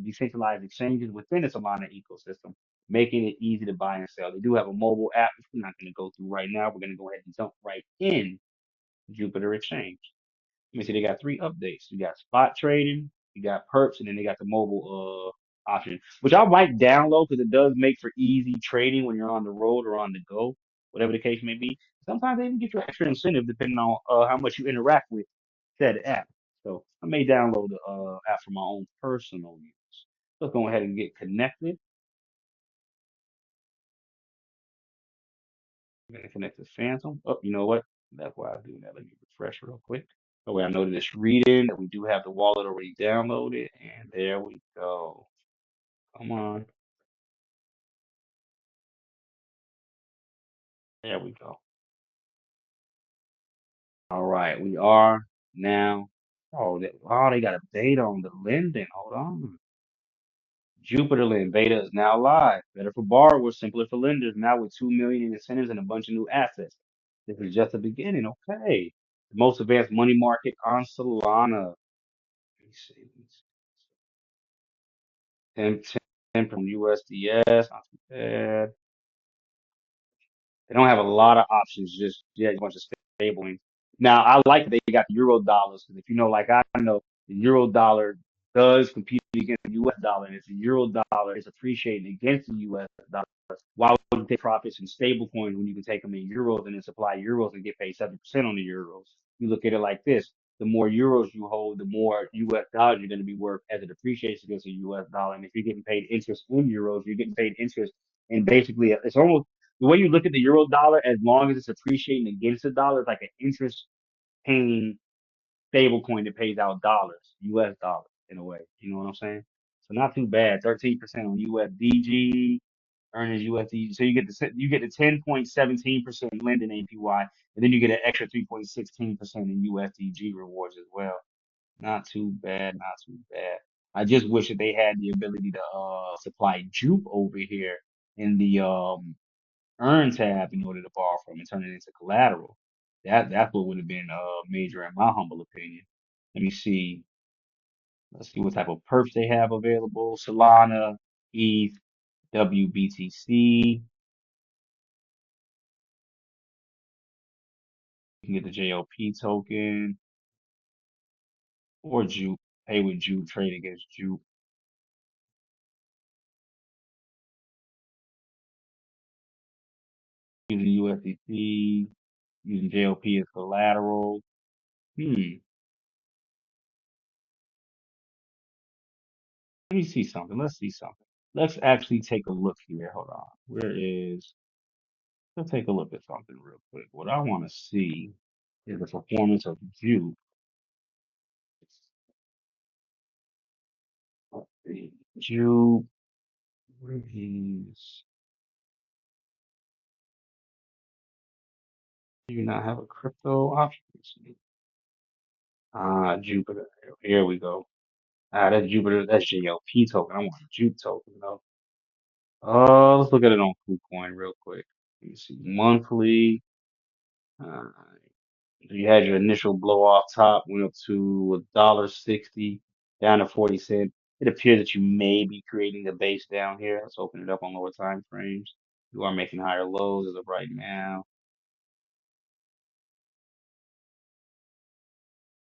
decentralized exchanges within the Solana ecosystem, making it easy to buy and sell. They do have a mobile app, which we're not going to go through right now. We're going to go ahead and jump right in Jupiter Exchange. Let me see, they got three updates. You got spot trading, you got perps, and then they got the mobile option, which I might download because it does make for easy trading when you're on the road or on the go, whatever the case may be. Sometimes they even get you extra incentive depending on how much you interact with said app. So I may download the app for my own personal use. Let's go ahead and get connected. I'm gonna connect to Phantom. Oh, you know what? That's why I do that. Let me refresh real quick. Oh, wait, I know that it's reading, that we do have the wallet already downloaded, and there we go. Come on. There we go. All right, we are now. They got a beta on the lending. Hold on. Jupiter Lend beta is now live. Better for borrowers, simpler for lenders. Now with 2 million in incentives and a bunch of new assets. This is just the beginning. Okay. The most advanced money market on Solana. Let me see. 10 from USDS. Not too bad. They don't have a lot of options just yet. A bunch of stablecoins. Now, I like that they got the euro dollars because if you know, like I know, the euro dollar does compete against the US dollar, and if the euro dollar is appreciating against the US dollar, why would you take profits in stablecoins when you can take them in euros and then supply euros and get paid 7% on the euros? You look at it like this. The more euros you hold, the more US dollars you're going to be worth as it appreciates against the US dollar. And if you're getting paid interest in euros, you're getting paid interest and basically it's almost the way you look at the euro dollar, as long as it's appreciating against the dollar, it's like an interest paying stable coin that pays out dollars, US dollars in a way. You know what I'm saying? So not too bad. 13% on USDG, earnings USDG. So you get the 10.17% lending APY, and then you get an extra 3.16% in USDG rewards as well. Not too bad, not too bad. I just wish that they had the ability to supply Jupe over here in the earn tab in order to borrow from and turn it into collateral. That's what would have been major in my humble opinion. Let me see. Let's see what type of perps they have available. Solana, ETH, WBTC. You can get the JLP token or Juke. Pay with Juke, trade against Juke. Using USDC, using JLP as collateral. Hmm. Let me see something. Let's see something. Let's actually take a look here. Hold on. Let's take a look at something real quick. What I want to see is the performance of Juke. Let's see. Juke, reviews. Do you not have a crypto option? Let's see. Jupiter. Here we go. That's Jupiter. That's JLP token. I want a Juke token though. Let's look at it on KuCoin real quick. Let me see. Monthly. Uh, You had your initial blow off top, went up to $1.60, down to 40 cents. It appears that you may be creating a base down here. Let's open it up on lower time frames. You are making higher lows as of right now.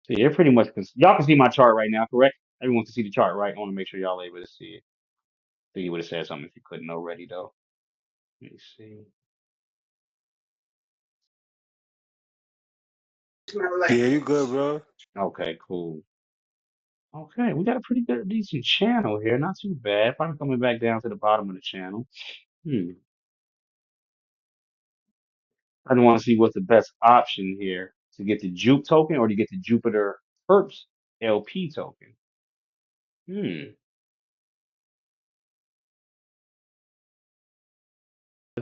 So you're pretty much, y'all can see my chart right now, correct? Everyone can see the chart, right? I want to make sure y'all able to see it. So you would have said something if you couldn't already, though. Let me see. Yeah, you good, bro? Okay, cool. Okay, we got a pretty good, decent channel here. Not too bad. Probably coming back down to the bottom of the channel. Hmm. I want to see what's the best option here to get the Juke token or to get the Jupiter Perps LP token. This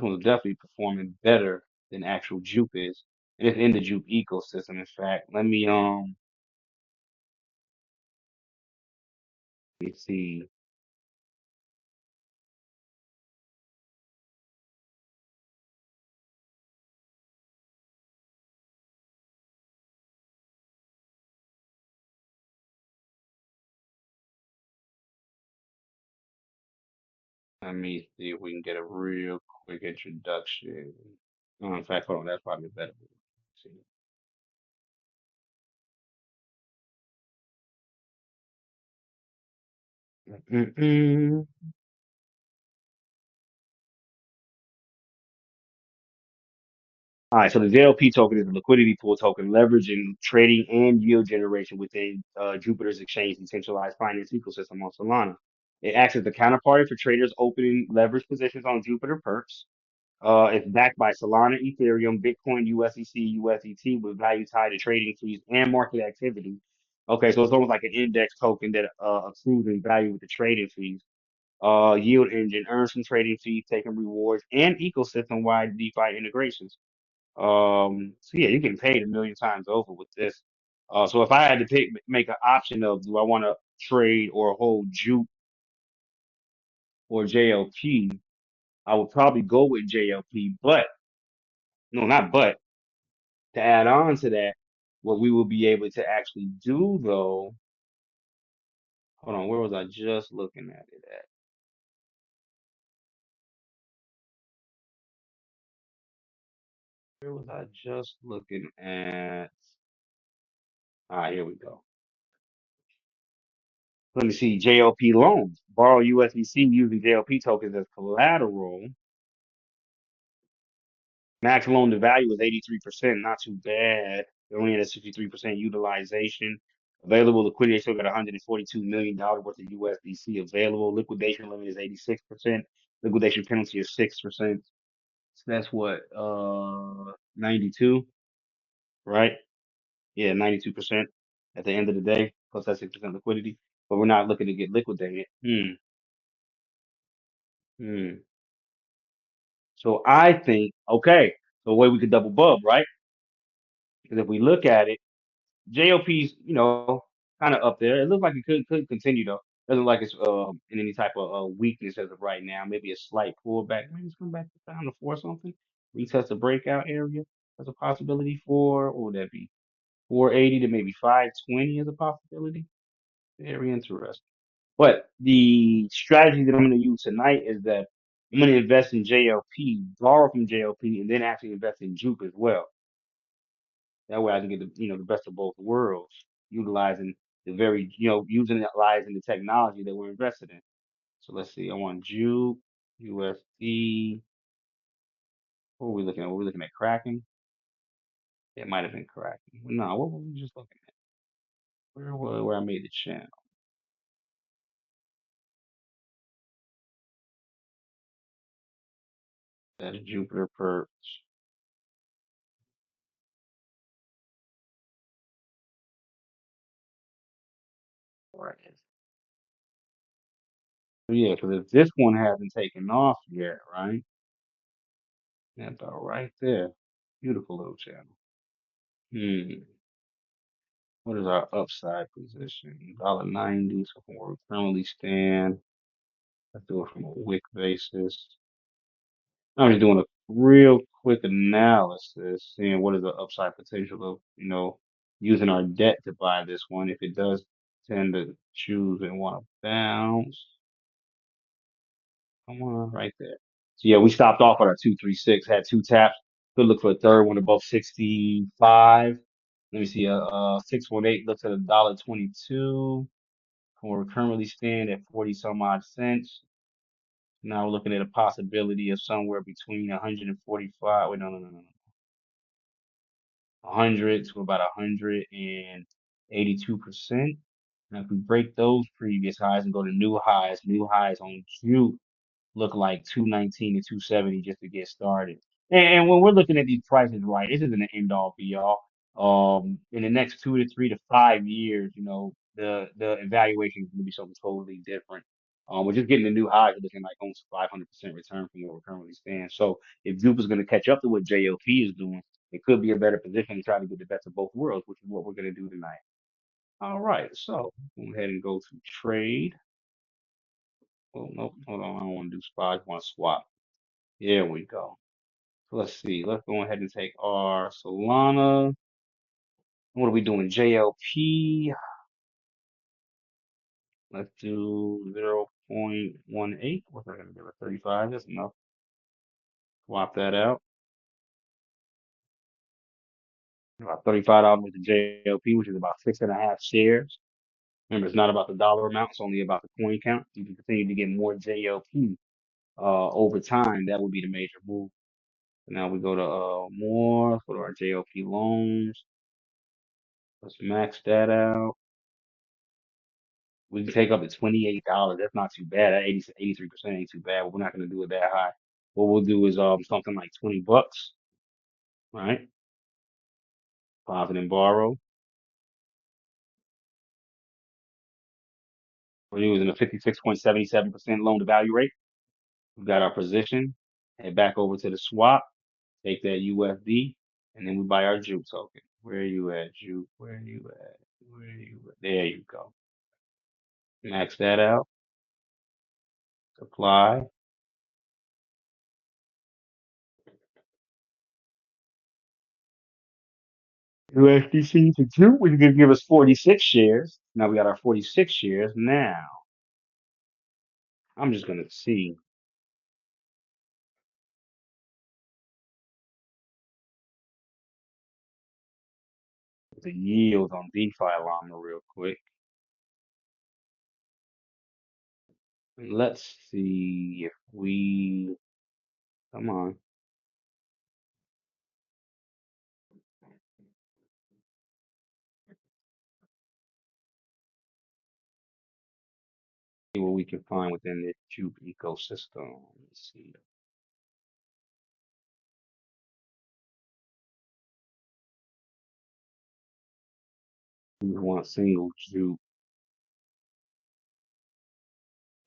one's definitely performing better than actual Juke is. And it's in the Jupe ecosystem. In fact, let me see. Let me see if we can get a real quick introduction. Oh, in fact, hold on, that's probably better. Let's see. Mm-mm. All right, so the JLP token is a liquidity pool token leveraging trading and yield generation within Jupiter's exchange decentralized finance ecosystem on Solana. It acts as the counterparty for traders opening leverage positions on Jupiter perps. It's backed by Solana, Ethereum, Bitcoin, USDC, USDT with value tied to trading fees and market activity. Okay, so it's almost like an index token that accrues in value with the trading fees. Yield engine earns from trading fees, taking rewards, and ecosystem-wide DeFi integrations. So yeah, you're getting paid a million times over with this. So if I had to make an option of do I want to trade or hold Jupe or JLP, I would probably go with JLP. But no, not but. To add on to that, what we will be able to actually do though, hold on, where was I just looking at it at? Where was I just looking at? Ah, here we go. Let me see, JLP loans. Borrow USDC using JLP tokens as collateral. Max loan to value is 83%, not too bad. They're only at a 63% utilization. Available liquidity, they still got $142 million worth of USDC available. Liquidation limit is 86%. Liquidation penalty is 6%. So that's what, 92, right? Yeah, 92% at the end of the day, plus that 6% liquidity. But we're not looking to get liquidated. Hmm. So I think, okay, so the way we could double bub, right? Because if we look at it, JLP's, kind of up there. It looks like it could continue though. Doesn't look like it's in any type of weakness as of right now. Maybe a slight pullback. Maybe it's come back down to four something. Retest the breakout area. That's a possibility for what would that be? 480 to maybe 520 is a possibility. Very interesting. But the strategy that I'm going to use tonight is that I'm going to invest in JLP, borrow from JLP, and then actually invest in Juke as well. That way I can get the best of both worlds, utilizing utilizing the technology that we're invested in. So let's see. I want Juke, USD. What were we looking at? Were we looking at Kraken? It might have been Kraken. No, what were we just looking at? Where I made the channel? That's Jupiter Perps. Right. So yeah, because if this one hasn't taken off yet, right? That's about right there. Beautiful little channel. Hmm. What is our upside position? $1.90. So from where we currently stand, let's do it from a wick basis. I'm just doing a real quick analysis, seeing what is the upside potential of, using our debt to buy this one. If it does tend to choose and want to bounce, come on, right there. So yeah, we stopped off at our 236, had two taps. Could look for a third one above 65. Let me see, 618 looks at $1.22. Where we currently stand at 40 some odd cents. Now we're looking at a possibility of somewhere between 145, wait, no. 100 to about 182%. Now, if we break those previous highs and go to new highs on June look like 219 and 270 just to get started. And when we're looking at these prices, right, this isn't an end all be all. In the next 2 to 3 to 5 years, the evaluation is going to be something totally different. We're just getting the new highs, we're looking like almost 500% return from where we currently stand. So if Jupe is going to catch up to what JLP is doing, it could be a better position to try to get the best of both worlds, which is what we're going to do tonight. All right, so go ahead and go to trade. Oh, nope, hold on. I don't want to do spot. I want to swap. There we go. So let's see. Let's go ahead and take our Solana. What are we doing? JLP. Let's do 0.18. What's that going to give us? 35. That's enough. Swap that out. About $35 with the JLP, which is about 6.5 shares. Remember, it's not about the dollar amount. It's only about the coin count. You can continue to get more JLP over time. That would be the major move. So now we go to more. Let's go to our JLP loans. Let's max that out. We can take up to $28. That's not too bad. That 83% ain't too bad, but we're not going to do it that high. What we'll do is something like $20, right? Deposit and borrow. We're using a 56.77% loan to value rate. We've got our position. Head back over to the swap. Take that USD, and then we buy our Juke token. Where are you at, Juke? Where are you at? Where are you at? There you go. Max that out. Apply. USDC to Juke, which is going to give us 46 shares. Now we got our 46 shares. Now, I'm just going to see the yield on DeFi Llama real quick. Let's see if we, come on. See what we can find within this Juke ecosystem. Let's see. We want single Juke.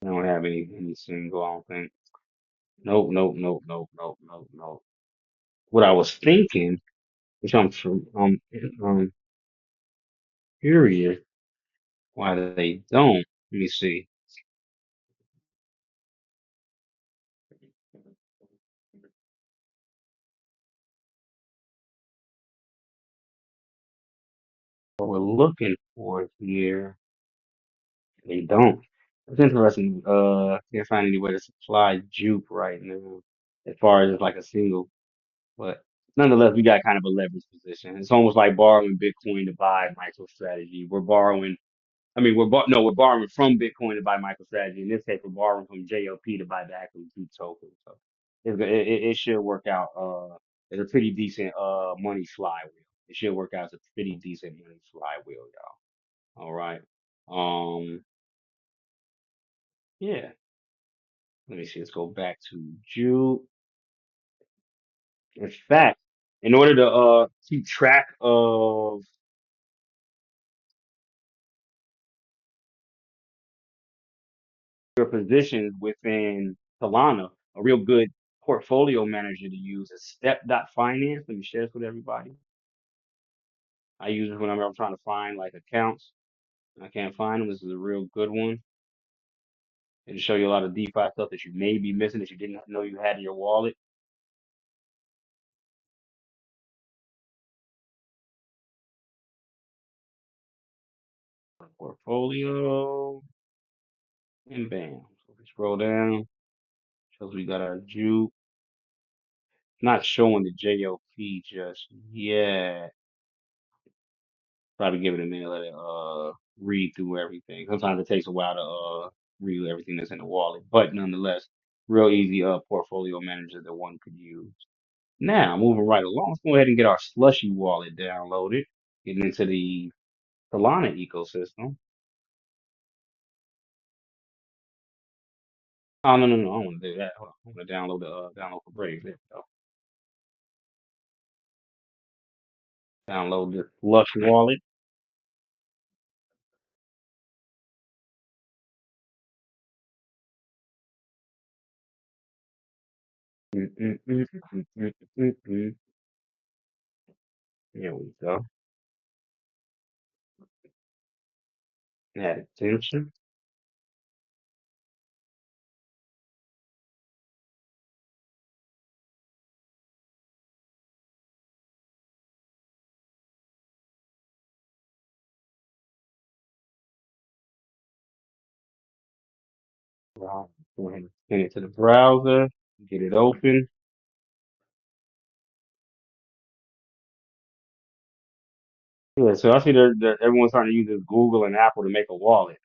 I don't have any single, I don't think. Nope, nope, nope, nope, nope, nope, nope. What I was thinking, which I'm curious why they don't. Let me see. What we're looking for here, they don't. It's interesting. Can't find any way to supply Juke right now, as far as like a single. But nonetheless, we got kind of a leverage position. It's almost like borrowing Bitcoin to buy MicroStrategy. We're borrowing. I mean, we're borrowing from Bitcoin to buy MicroStrategy. In this case, we're borrowing from JLP to buy the actual Juke token. So it should work out. It's a pretty decent money flywheel. It should work out as a pretty decent money flywheel, y'all. All right. Um, yeah. Let me see. Let's go back to Juke. In fact, in order to keep track of your positions within Solana, a real good portfolio manager to use is Step.Finance. Let me share this with everybody. I use it whenever I'm trying to find like accounts. I can't find them. This is a real good one. It'll show you a lot of DeFi stuff that you may be missing that you didn't know you had in your wallet. Portfolio, and bam. So if we scroll down, shows we got our Juke. Not showing the JLP just yet. Probably give it a minute, let it read through everything. Sometimes it takes a while to read everything that's in the wallet, but nonetheless, real easy portfolio manager that one could use. Now, moving right along, let's go ahead and get our Slushy wallet downloaded, getting into the Solana ecosystem. Oh no, no, no, I don't want to do that. Hold on. I want to download the download for Brave. There we go. Download the Slush wallet. There we go. Add attention. Right. Go ahead and send it to the browser. Get it open. Yeah, so I see that everyone's starting to use this Google and Apple to make a wallet.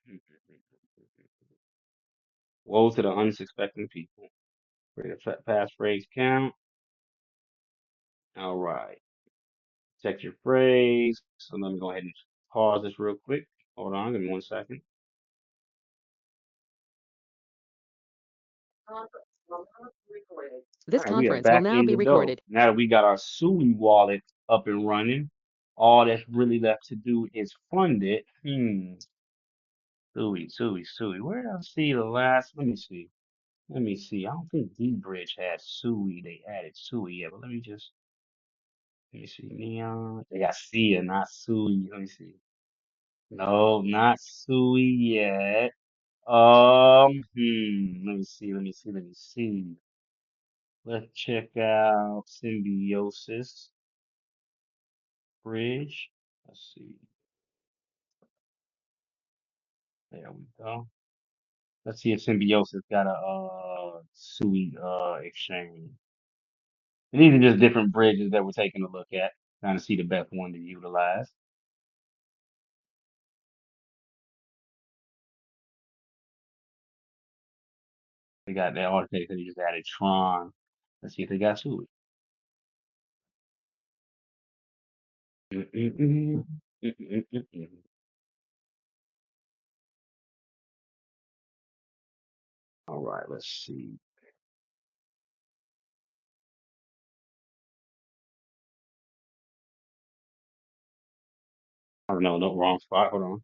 Woe to the unsuspecting people. Create a passphrase count. All right. Check your phrase. So let me go ahead and pause this real quick. Hold on, give me 1 second. All This right, we are conference will back now in be the dough. recorded. Now that we got our Sui wallet up and running, all that's really left to do is fund it. Sui. Where did I see the last? Let me see. Let me see. I don't think D-Bridge had Sui. They added Sui yet, but let me see. Neon. They got Sia, not Sui. Let me see. No, not Sui yet. Let me see. Let's check out Symbiosis Bridge. Let's see. There we go. Let's see if Symbiosis got a Sui exchange. And these are just different bridges that we're taking a look at, trying to see the best one to utilize. They got that artifact that they just added Tron. Let's see if they got Sui. Mm-mm-mm. Mm-mm-mm-mm. All right, let's see. Oh no, no, wrong spot. Hold on.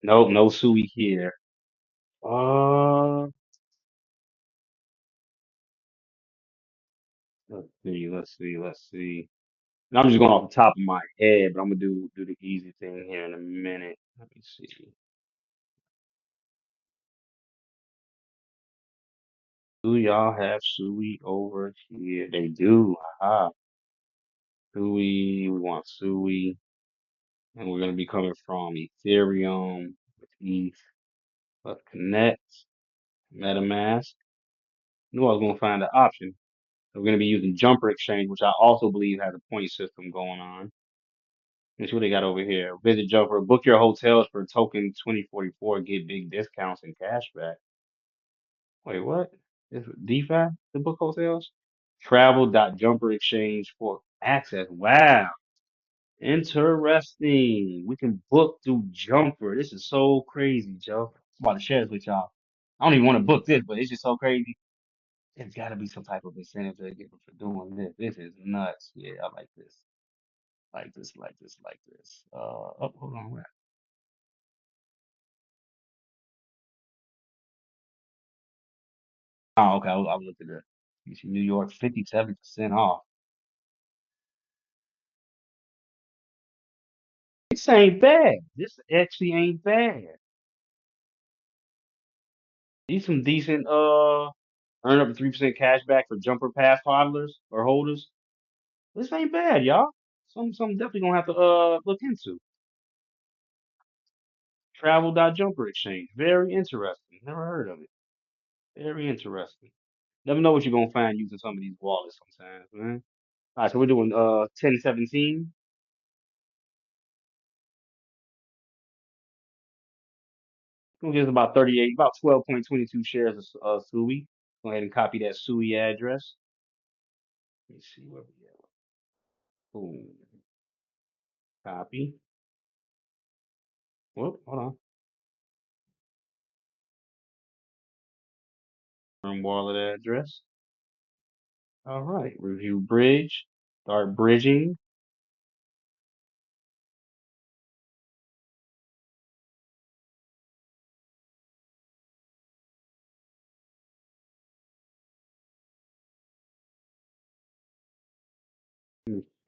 Nope, no Sui here. Uh, let's see. And I'm just going off the top of my head, but I'm gonna do the easy thing here in a minute. Let me see. Do y'all have Sui over here? They do. Aha. Sui, we want Sui, and we're gonna be coming from Ethereum with ETH, but Connect, MetaMask. Knew I was gonna find an option. So we're gonna be using Jumper Exchange, which I also believe has a point system going on. Let's see what they got over here. Visit Jumper, book your hotels for token 2044, get big discounts and cashback. Wait, what? Is it DeFi, the book hotels? Travel.jumper exchange for access. Wow. Interesting. We can book through Jumper. This is so crazy, Joe. I'm about to share this with y'all. I don't even want to book this, but it's just so crazy. There's got to be some type of incentive to get them for doing this. This is nuts. Yeah, I like this. Like this. Oh, hold on. Oh, okay. I'll look at it. You see New York, 57% off. This ain't bad. This actually ain't bad. These some decent earn up to 3% cash back for jumper pass hodlers or holders. This ain't bad, y'all. Some definitely gonna have to look into. Travel.jumper exchange. Very interesting. Never heard of it. Very interesting. Never know what you're gonna find using some of these wallets sometimes, man. All right, so we're doing 1017. Gonna give us about 38, about 12.22 shares of Sui. Go ahead and copy that Sui address. Let me see where we at. Boom. Copy. Whoop, hold on. Firm wallet address. All right. Review bridge. Start bridging.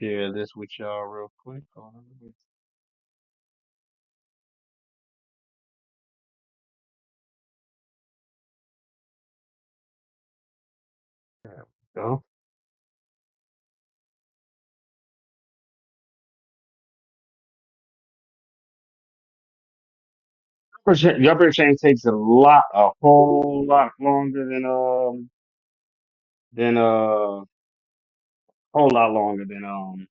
share this with y'all real quick. Hold on. There we go. The upper chain takes a whole lot longer than whole lot longer than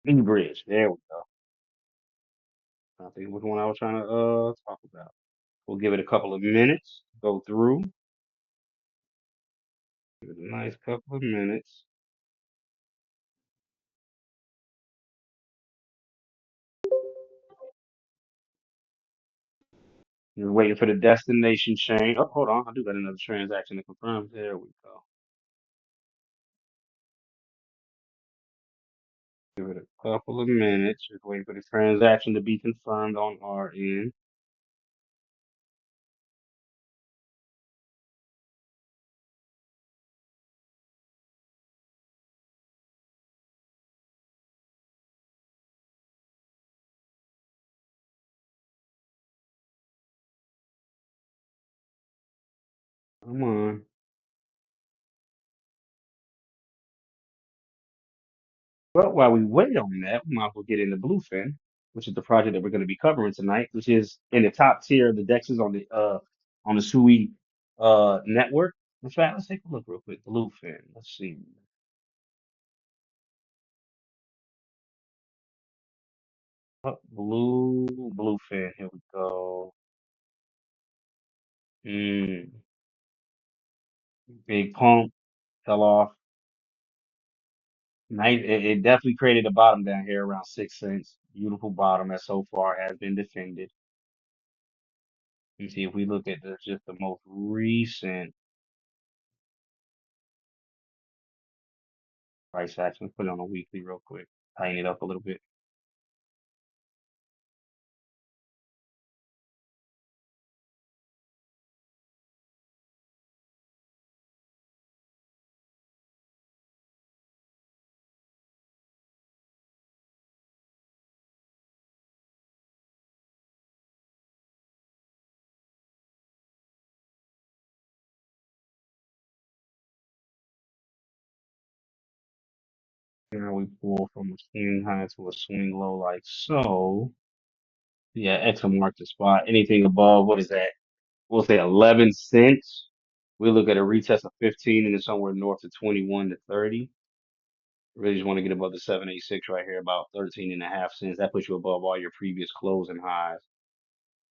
E-Bridge. There we go. I think which one I was trying to talk about. We'll give it a couple of minutes, go through. Give it a nice couple of minutes. You're waiting for the destination chain. Oh, hold on. I do got another transaction to confirm. There we go. Give it a couple of minutes. Just waiting for the transaction to be confirmed on our end. Come on. Well, while we wait on that, we might as well get into Bluefin, which is the project that we're going to be covering tonight, which is in the top tier of the dexes on the SUI network. In fact, let's take a look real quick. Bluefin. Let's see. Bluefin. Here we go. Mm, big pump fell off. Nice. It definitely created a bottom down here around 6 cents. Beautiful bottom that so far has been defended. You see, if we look at just the most recent price action, put it on a weekly real quick, tighten it up a little bit. Now we pull from a swing high to a swing low like so. Yeah, X will mark the spot. Anything above, what is that? We'll say 11 cents. We look at a retest of 15 and it's somewhere north of 21 to 30. Really just want to get above the 786 right here, about 13 and a half cents. That puts you above all your previous closing highs.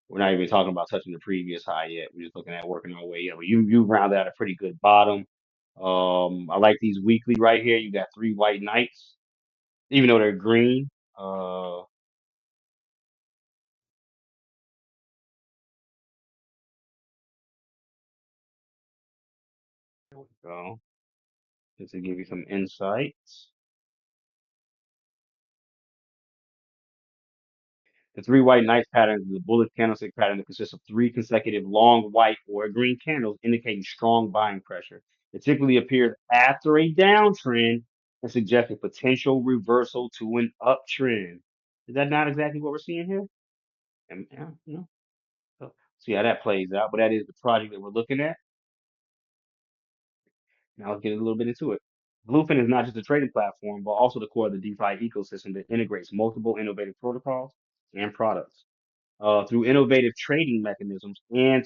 We're not even talking about touching the previous high yet. We're just looking at working our way up. But you round out a pretty good bottom. I like these weekly right here. You got three white knights, even though they're green. Uh, there we go. Just to give you some insights. The three white knights pattern is a bullish candlestick pattern that consists of three consecutive long white or green candles indicating strong buying pressure. It typically appears after a downtrend and suggests a potential reversal to an uptrend. Is that not exactly what we're seeing here? Yeah, so see how that plays out. But that is the project that we're looking at. Now let's get a little bit into it. Bluefin is not just a trading platform, but also the core of the DeFi ecosystem that integrates multiple innovative protocols and products. Through innovative trading mechanisms and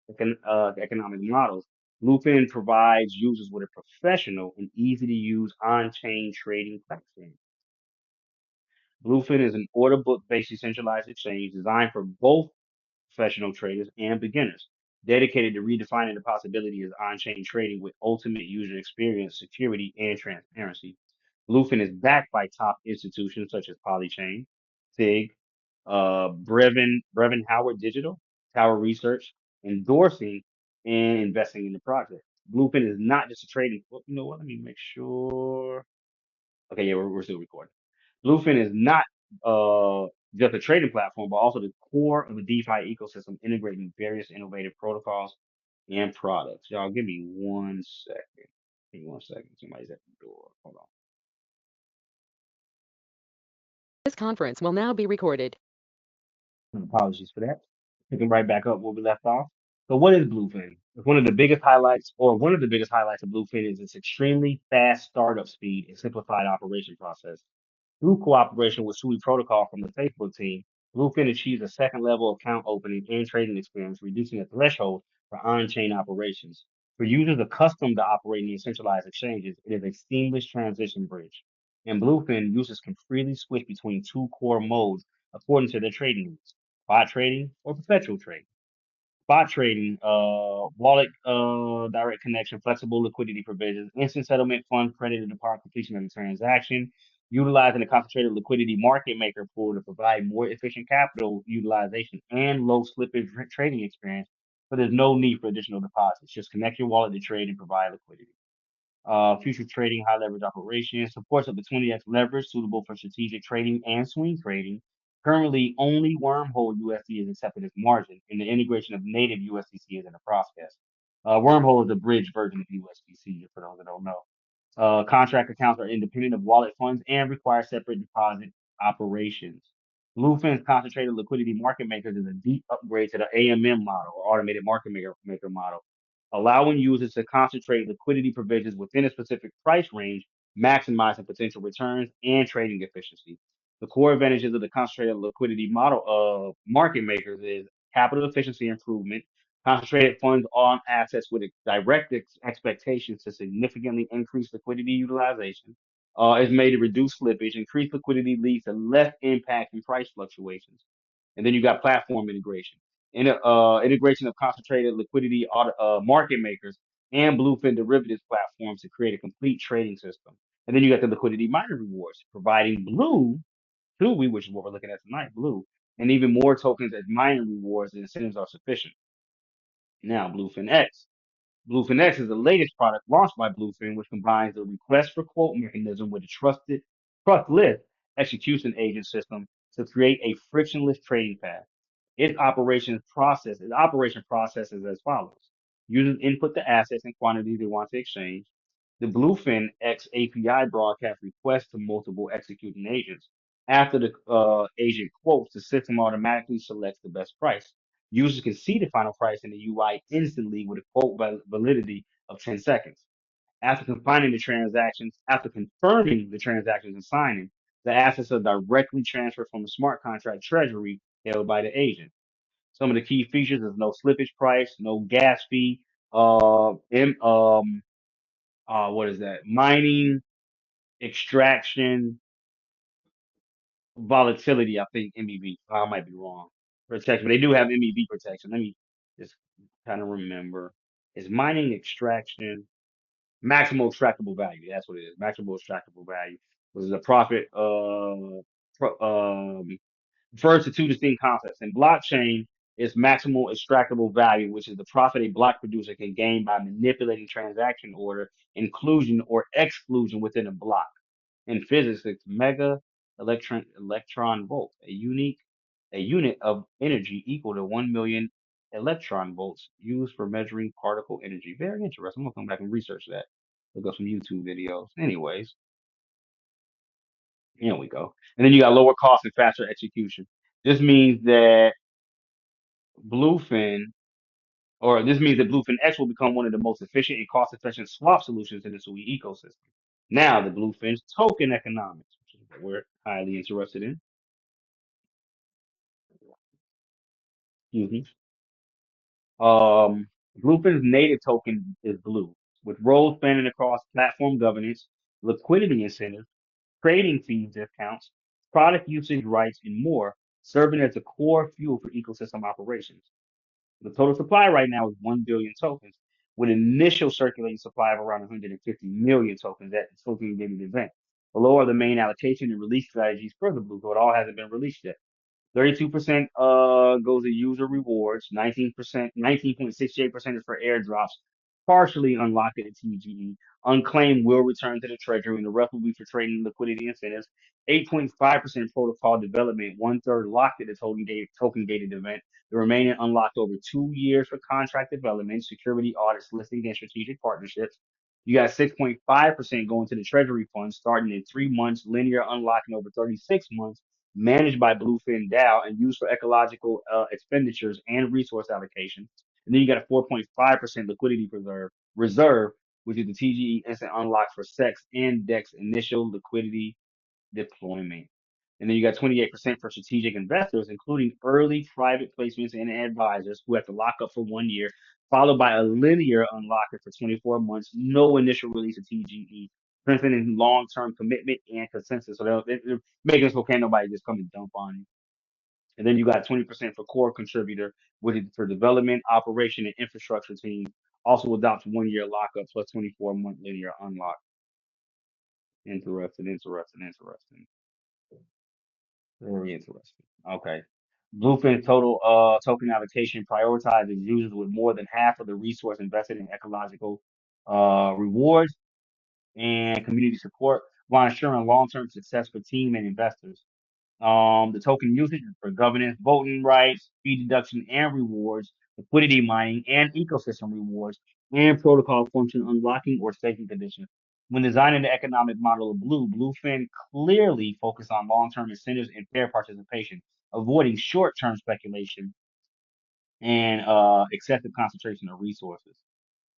economic models, Bluefin provides users with a professional and easy to use on-chain trading platform. Bluefin is an order book based decentralized exchange designed for both professional traders and beginners, dedicated to redefining the possibilities of on-chain trading with ultimate user experience, security, and transparency. Bluefin is backed by top institutions such as Polychain, Fig, Brevin Howard Digital, Tower Research, endorsing and investing in the project. Bluefin is not just a trading. Well, you know what? Let me make sure. Okay, yeah, we're still recording. Bluefin is not just a trading platform, but also the core of the DeFi ecosystem, integrating various innovative protocols and products. Y'all give me 1 second. Give me 1 second. Somebody's at the door. Hold on. This conference will now be recorded. Apologies for that. Picking right back up where we left off. So what is Bluefin? It's one of the biggest highlights, or one of the biggest highlights of Bluefin is its extremely fast startup speed and simplified operation process. Through cooperation with Sui Protocol from the Facebook team, Bluefin achieves a second level account opening and trading experience, reducing the threshold for on-chain operations. For users accustomed to operating in centralized exchanges, it is a seamless transition bridge. In Bluefin, users can freely switch between two core modes according to their trading needs: spot trading or perpetual trading. Spot trading, wallet direct connection, flexible liquidity provisions, instant settlement funds credited upon completion of the transaction, utilizing a concentrated liquidity market maker pool to provide more efficient capital utilization and low slippage trading experience. So there's no need for additional deposits. Just connect your wallet to trade and provide liquidity. Future trading, high leverage operations, supports up to 20x leverage, suitable for strategic trading and swing trading. Currently, only Wormhole USD is accepted as margin, and the integration of native USDC is in the process. Wormhole is a bridge version of USDC, for those that don't know. Contract accounts are independent of wallet funds and require separate deposit operations. Bluefin's concentrated liquidity market makers is a deep upgrade to the AMM model, or automated maker model, allowing users to concentrate liquidity provisions within a specific price range, maximizing potential returns and trading efficiency. The core advantages of the concentrated liquidity model of market makers is capital efficiency improvement, concentrated funds on assets with direct expectations to significantly increase liquidity utilization, is made to reduce slippage. Increased liquidity leads to less impact in price fluctuations. And then you got platform integration. Integration of concentrated liquidity market makers and Bluefin derivatives platforms to create a complete trading system. And then you got the liquidity miner rewards, providing Blue, which is what we're looking at tonight, Blue, and even more tokens as mining rewards and incentives are sufficient. Now, Bluefin X. Bluefin X is the latest product launched by Bluefin, which combines the request for quote mechanism with a trustless execution agent system to create a frictionless trading path. Its operation process is as follows. Users input the assets and quantities they want to exchange. The Bluefin X API broadcasts requests to multiple executing agents. After the agent quotes, the system automatically selects the best price. Users can see the final price in the UI instantly with a quote validity of 10 seconds. After confirming the transactions and signing, the assets are directly transferred from the smart contract treasury held by the agent. Some of the key features is no slippage price, no gas fee, what is that? Mining, extraction, volatility, I think MEV. I might be wrong. Protection. But they do have MEV protection. Let me just kind of remember. It's mining, extraction, maximal extractable value. That's what it is. Maximal extractable value. Which is a profit refers to two distinct concepts. In blockchain, is maximal extractable value, which is the profit a block producer can gain by manipulating transaction order, inclusion or exclusion within a block. In physics, it's mega electron volt, a unit of energy equal to 1 million electron volts used for measuring particle energy. Very interesting. I'm gonna come back and research that. Look up some YouTube videos. Anyways, here we go. And then you got lower cost and faster execution. This means that Bluefin, this means that Bluefin X will become one of the most efficient and cost-efficient swap solutions in the Sui ecosystem. Now, the Bluefin's token economics, which is what we're highly interested in. Excuse me. Bluefin's native token is Blue, with roles spanning across platform governance, liquidity incentives, trading fees discounts, product usage rights, and more, serving as a core fuel for ecosystem operations. The total supply right now is 1 billion tokens, with initial circulating supply of around 150 million tokens at the token gaming event. Below are the main allocation and release strategies for the Blue, so it all hasn't been released yet. 32% goes to user rewards, 19%, 19.68% is for airdrops, partially unlocked at TGE. Unclaimed will return to the Treasury, and the rest will be for trading liquidity incentives. 8.5% protocol development, one third locked at the token gated event. The remaining unlocked over 2 years for contract development, security audits, listing, and strategic partnerships. You got 6.5% going to the Treasury fund starting in 3 months, linear unlocking over 36 months, managed by Bluefin DAO and used for ecological expenditures and resource allocation. And then you got a 4.5% liquidity reserve, which is the TGE instant unlock for SEX and DEX initial liquidity deployment. And then you got 28% for strategic investors, including early private placements and advisors who have to lock up for 1 year, followed by a linear unlocker for 24 months, no initial release of TGE, strengthening long-term commitment and consensus. So they're making it so can't nobody just come and dump on you. And then you got 20% for core contributor, which is for development, operation, and infrastructure team. Also adopts 1 year lockup plus 24-month linear unlock. Interesting. Very interesting. Okay. Bluefin total token allocation prioritizes users with more than half of the resource invested in ecological rewards and community support while ensuring long-term success for team and investors. The token usage is for governance, voting rights, fee deduction and rewards, liquidity mining and ecosystem rewards, and protocol function unlocking or staking conditions. When designing the economic model of Bluefin clearly focused on long-term incentives and fair participation, avoiding short-term speculation and excessive concentration of resources.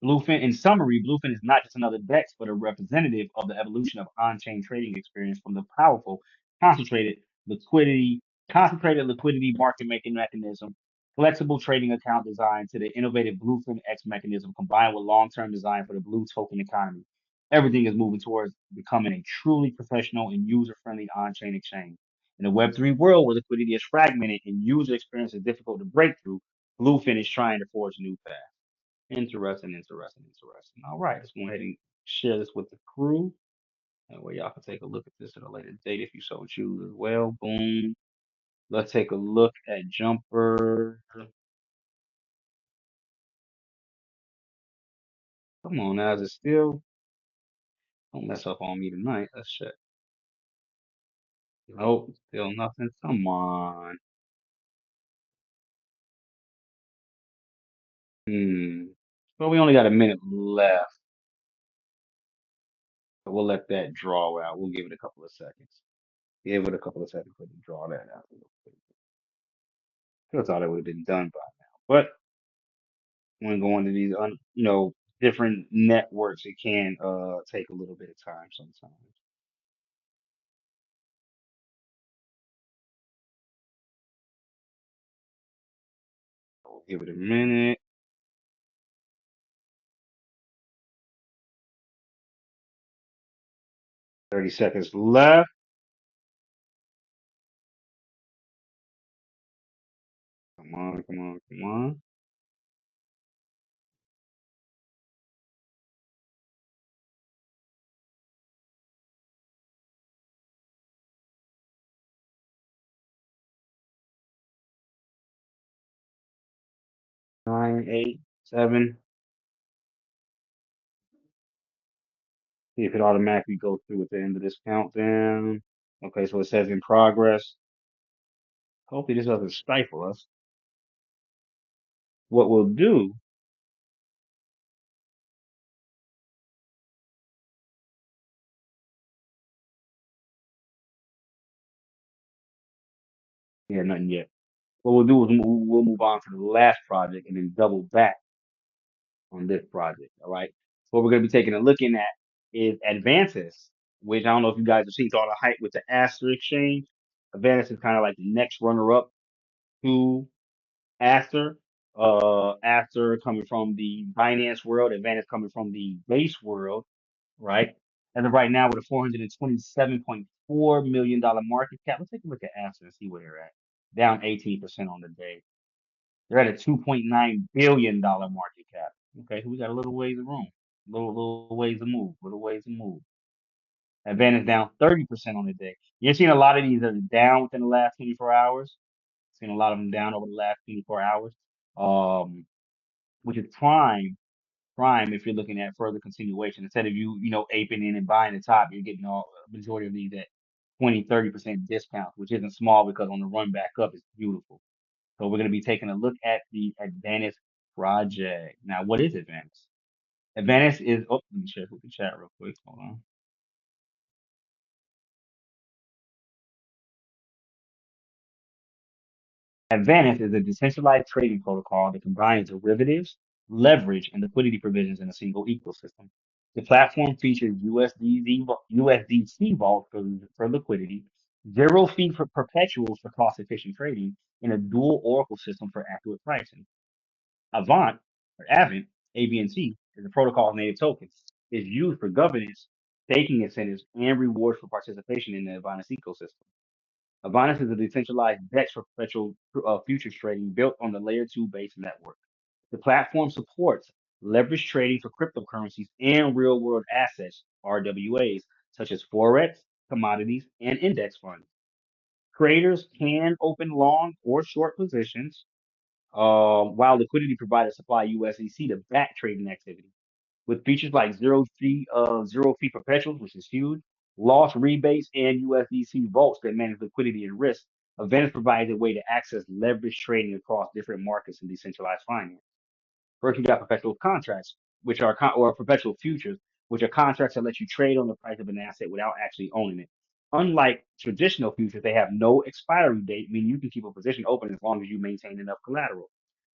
Bluefin, in summary, Bluefin is not just another DEX, but a representative of the evolution of on-chain trading experience from the powerful, concentrated liquidity, concentrated liquidity market making mechanism, flexible trading account design to the innovative Bluefin X mechanism combined with long-term design for the blue token economy. Everything is moving towards becoming a truly professional and user-friendly on-chain exchange. In a Web3 world where liquidity is fragmented and user experience is difficult to break through, Bluefin is trying to forge a new path. Interesting. All right, let's go ahead and share this with the crew. That way y'all can take a look at this at a later date if you so choose as well. Boom. Let's take a look at Jumper. Come on now, is it still? Don't mess up on me tonight. Let's check. Nope, still nothing. Come on. Well, we only got a minute left, so we'll let that draw out. We'll give it a couple of seconds. Give it a couple of seconds for it to draw that out. I thought it would have been done by now, but when going to these different networks, it can take a little bit of time sometimes. We'll give it a minute. 30 seconds left. Come on. 9, 8, 7. See if it automatically goes through at the end of this countdown. Okay, so it says in progress. Hopefully this doesn't stifle us. What we'll do, yeah, nothing yet. What we'll do is we'll move on to the last project and then double back on this project. All right. What we're going to be taking a looking at is Advantis, which I don't know if you guys have seen all the hype with the Aster exchange. Advantis is kind of like the next runner up to Aster. Aster coming from the Binance world, Advantis coming from the base world, right? And then right now with a $427.4 million market cap, let's take a look at Aster and see where they're at. Down 18% on the day. They're at a $2.9 billion market cap. Okay, so we got a little ways of room, little ways to move, Advantage down 30% on the day. You're seeing a lot of these that are down within the last 24 hours. Seen a lot of them down over the last 24 hours, which is prime prime if you're looking at further continuation. Instead of you aping in and buying the top, you're getting all majority of these at 20, 30% discounts, which isn't small because on the run back up, it's beautiful. So we're going to be taking a look at the Advantage project. Now, what is Advantage? Advantage is, oh, let me check with the chat real quick. Hold on. Advantage is a decentralized trading protocol that combines derivatives, leverage, and liquidity provisions in a single ecosystem. The platform features USDC vault for liquidity, zero fee for perpetuals for cost efficient trading, and a dual Oracle system for accurate pricing. Avant, or Avant, ABNT, is the protocol's native token. It's used for governance, staking incentives, and rewards for participation in the Avantis ecosystem. Avantis is a decentralized DEX for perpetual futures trading built on the Layer 2 base network. The platform supports leverage trading for cryptocurrencies and real world assets, RWAs, such as Forex, commodities, and index funds. Traders can open long or short positions, while liquidity providers supply USDC to back trading activity. With features like zero fee perpetuals, which is huge, loss rebates, and USDC vaults that manage liquidity and risk, Avantis provides a way to access leverage trading across different markets in decentralized finance. First, you got perpetual contracts, which are or perpetual futures, which are contracts that let you trade on the price of an asset without actually owning it. Unlike traditional futures, they have no expiry date, meaning you can keep a position open as long as you maintain enough collateral.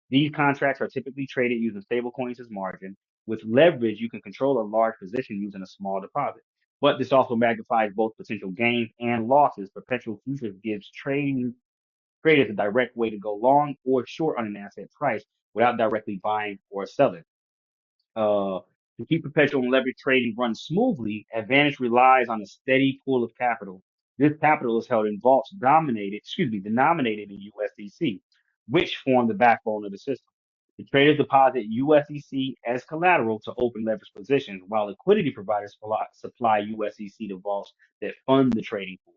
These contracts are typically traded using stablecoins as margin. With leverage, you can control a large position using a small deposit. But this also magnifies both potential gains and losses. Perpetual futures gives traders a direct way to go long or short on an asset price without directly buying or selling. Uh, to keep perpetual and leverage trading run smoothly, Advantage relies on a steady pool of capital. This capital is held in vaults denominated in USDC, which form the backbone of the system. The traders deposit USDC as collateral to open leverage positions, while liquidity providers supply USDC to vaults that fund the trading pool.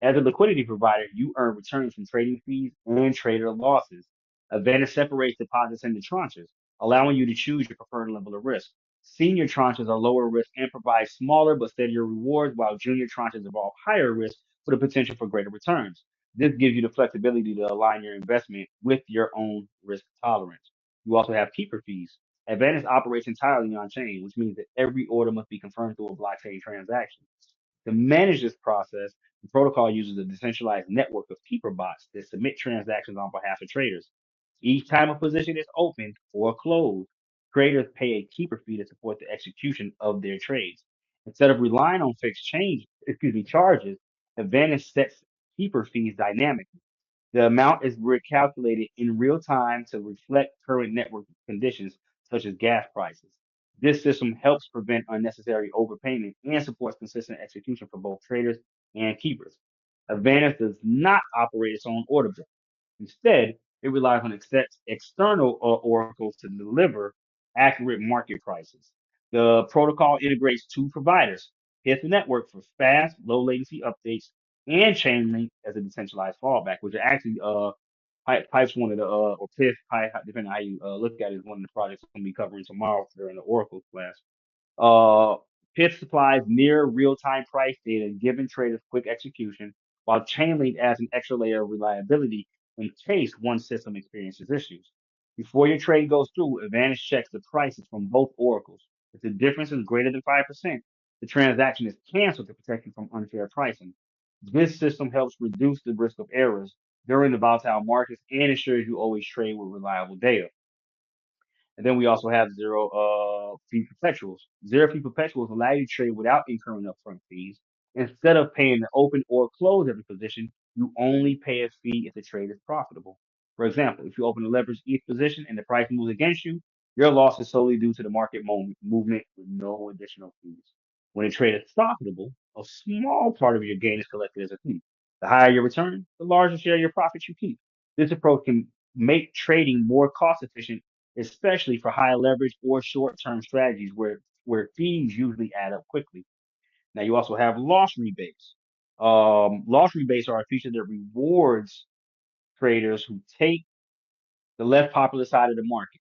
As a liquidity provider, you earn returns from trading fees and trader losses. Advantage separates deposits into tranches, allowing you to choose your preferred level of risk. Senior tranches are lower risk and provide smaller but steadier rewards, while junior tranches involve higher risk with the potential for greater returns. This gives you the flexibility to align your investment with your own risk tolerance. You also have keeper fees. Advantage operates entirely on chain, which means that every order must be confirmed through a blockchain transaction. To manage this process, the protocol uses a decentralized network of keeper bots that submit transactions on behalf of traders. Each time a position is opened or closed, traders pay a keeper fee to support the execution of their trades. Instead of relying on charges, Advantage sets keeper fees dynamically. The amount is recalculated in real time to reflect current network conditions, such as gas prices. This system helps prevent unnecessary overpayment and supports consistent execution for both traders and keepers. Advantage does not operate its own order book. Instead, it relies on external oracles to deliver accurate market prices. The protocol integrates two providers, Pith Network for fast, low latency updates, and Chainlink as a decentralized fallback, which are actually Pipe's one of the or Pith Pipe, depending on how you look at it, is one of the projects I'm gonna be covering tomorrow during the Oracle class. Uh, Pith supplies near real-time price data, giving traders quick execution, while Chainlink adds an extra layer of reliability in case one system experiences issues. Before your trade goes through, Advantage checks the prices from both oracles. If the difference is greater than 5%, the transaction is canceled to protect you from unfair pricing. This system helps reduce the risk of errors during the volatile markets and ensures you always trade with reliable data. And then we also have zero fee perpetuals. Zero fee perpetuals allow you to trade without incurring upfront fees. Instead of paying to open or close every position, you only pay a fee if the trade is profitable. For example, if you open a leverage each position and the price moves against you, your loss is solely due to the market movement with no additional fees. When a trade is profitable, a small part of your gain is collected as a fee. The higher your return, the larger share of your profits you keep. This approach can make trading more cost efficient, especially for high leverage or short-term strategies where fees usually add up quickly. Now you also have loss rebates. Loss rebates are a feature that rewards traders who take the less popular side of the market.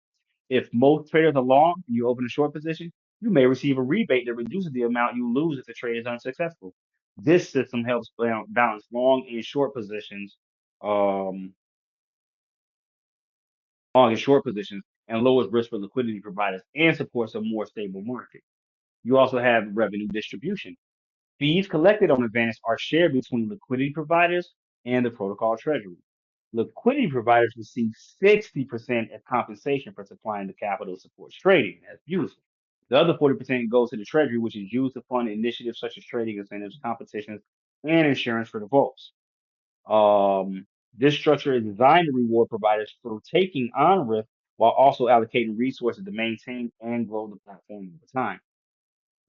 If most traders are long and you open a short position, you may receive a rebate that reduces the amount you lose if the trade is unsuccessful. This system helps balance long and short positions, um, long and short positions, and lowers risk for liquidity providers and supports a more stable market. You also have revenue distribution. Fees collected on Advantage are shared between liquidity providers and the protocol treasury. Liquidity providers receive 60% as compensation for supplying the capital that supports trading. That's beautiful. The other 40% goes to the treasury, which is used to fund initiatives such as trading incentives, competitions, and insurance for the vaults. This structure is designed to reward providers for taking on risk while also allocating resources to maintain and grow the platform over time.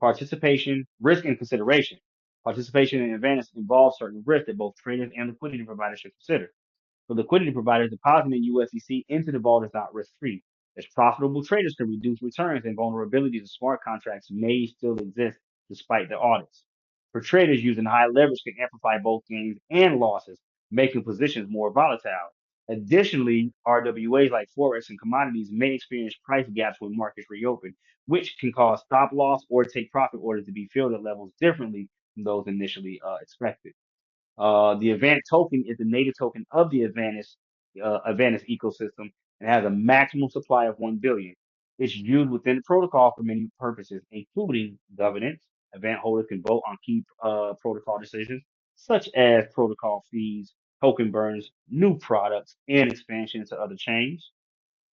Participation, risk, and consideration. Participation in advantage involves certain risks that both traders and liquidity providers should consider. For liquidity providers, depositing USDC into the vault is not risk-free. As profitable traders can reduce returns and vulnerabilities to smart contracts may still exist despite the audits. For traders, using high leverage can amplify both gains and losses, making positions more volatile. Additionally, RWAs like Forex and commodities may experience price gaps when markets reopen, which can cause stop loss or take profit orders to be filled at levels differently from those initially expected. The Advantage token is the native token of the Advantage ecosystem and has a maximum supply of 1 billion. It's used within the protocol for many purposes, including governance. Event holders can vote on key protocol decisions, such as protocol fees, token burns, new products, and expansion to other chains.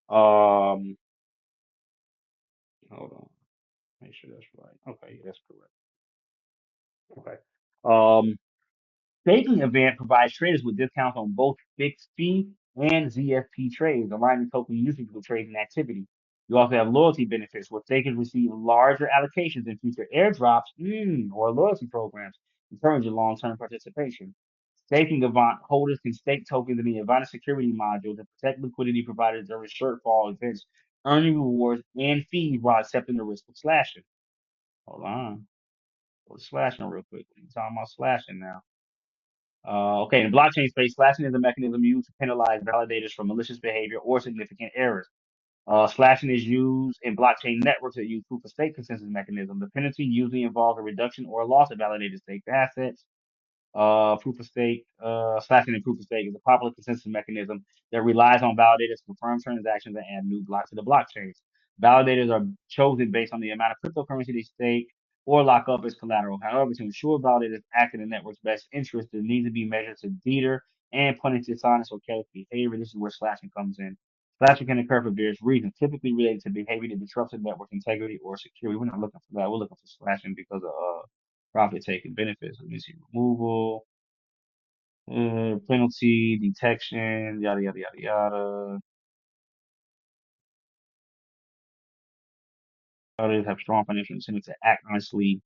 Um, Hold on, make sure that's right. Okay, that's correct. Okay. Staking Event provides traders with discounts on both fixed fee and ZFP trades, aligning token usage with trading activity. You also have loyalty benefits where stakers receive larger allocations in future airdrops or loyalty programs, encouraging long-term participation. Staking Avant holders can stake tokens in the Avant security module to protect liquidity providers during shortfall events, earning rewards and fees while accepting the risk of slashing. Hold on. Go to slashing real quick. We're talking about slashing now. Okay, in the blockchain space, slashing is a mechanism used to penalize validators for malicious behavior or significant errors. Slashing is used in blockchain networks that use proof of stake consensus mechanism. The penalty usually involves a reduction or a loss of validated staked assets. Proof of stake, slashing and proof of stake is a popular consensus mechanism that relies on validators to confirm transactions and add new blocks to the blockchains. Validators are chosen based on the amount of cryptocurrency they stake or lock up as collateral. However, to ensure validators act in the network's best interest, there needs to be measures to deter and punish dishonest or careless behavior. This is where slashing comes in. Slashing can occur for various reasons, typically related to behavior that disrupts the network integrity or security. We're not looking for that. We're looking for slashing because of profit taking benefits. Let me see, removal, penalty, detection, yada yada yada yada. Others have strong financial incentive to act honestly.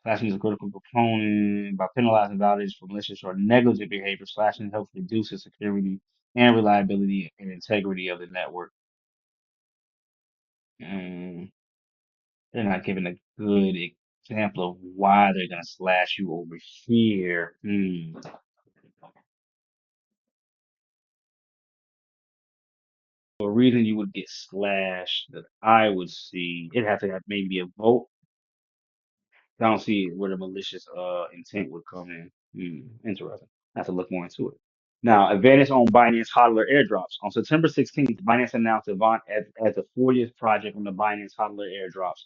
Slashing is a critical component by penalizing validators for malicious or negligent behavior. Slashing helps reduce the security and reliability and integrity of the network. And they're not giving a good example of why they're gonna slash you over here. A reason you would get slashed that I would see, it has to have maybe a vote. I don't see where the malicious intent would come in. Interesting. I have to look more into it. Now, Advantage on Binance Hodler airdrops. On September 16th, Binance announced Avant as the 40th project on the Binance Hodler airdrops.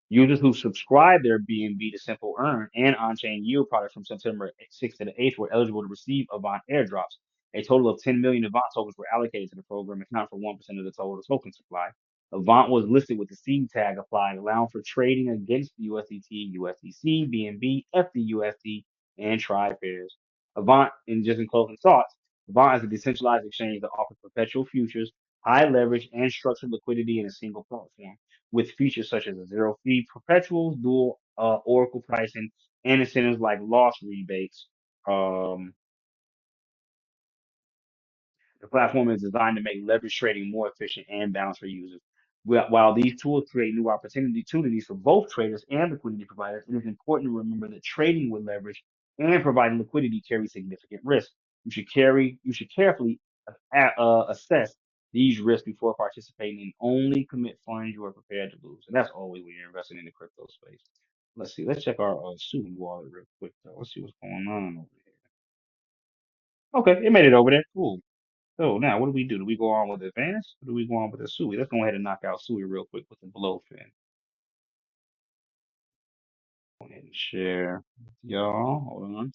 Users who subscribed their BNB to Simple Earn and on-chain yield products from September 6th to the 8th were eligible to receive Avant airdrops. A total of 10 million Avant tokens were allocated to the program, accounting for 1% of the total token supply. Avant was listed with the seed tag applied, allowing for trading against the USDT, USDC, BNB, FDUSD, and Tri pairs. Avant, and just in closing thoughts, Avant is a decentralized exchange that offers perpetual futures, high leverage, and structured liquidity in a single platform, with features such as a zero fee perpetuals, dual Oracle pricing, and incentives like loss rebates. Um, the platform is designed to make leverage trading more efficient and balanced for users. While these tools create new opportunities for both traders and liquidity providers, it is important to remember that trading with leverage and providing liquidity carries significant risk. You should carefully assess These risks before participating in only commit funds you are prepared to lose. And that's always when you're investing in the crypto space. Let's see. Let's check our Sui wallet real quick though. Let's see what's going on over here. Okay, it made it over there. Cool. So now what do we do? Do we go on with advance or do we go on with the Sui? Let's go ahead and knock out Sui real quick with the blowfin. Go ahead and share with y'all. Hold on.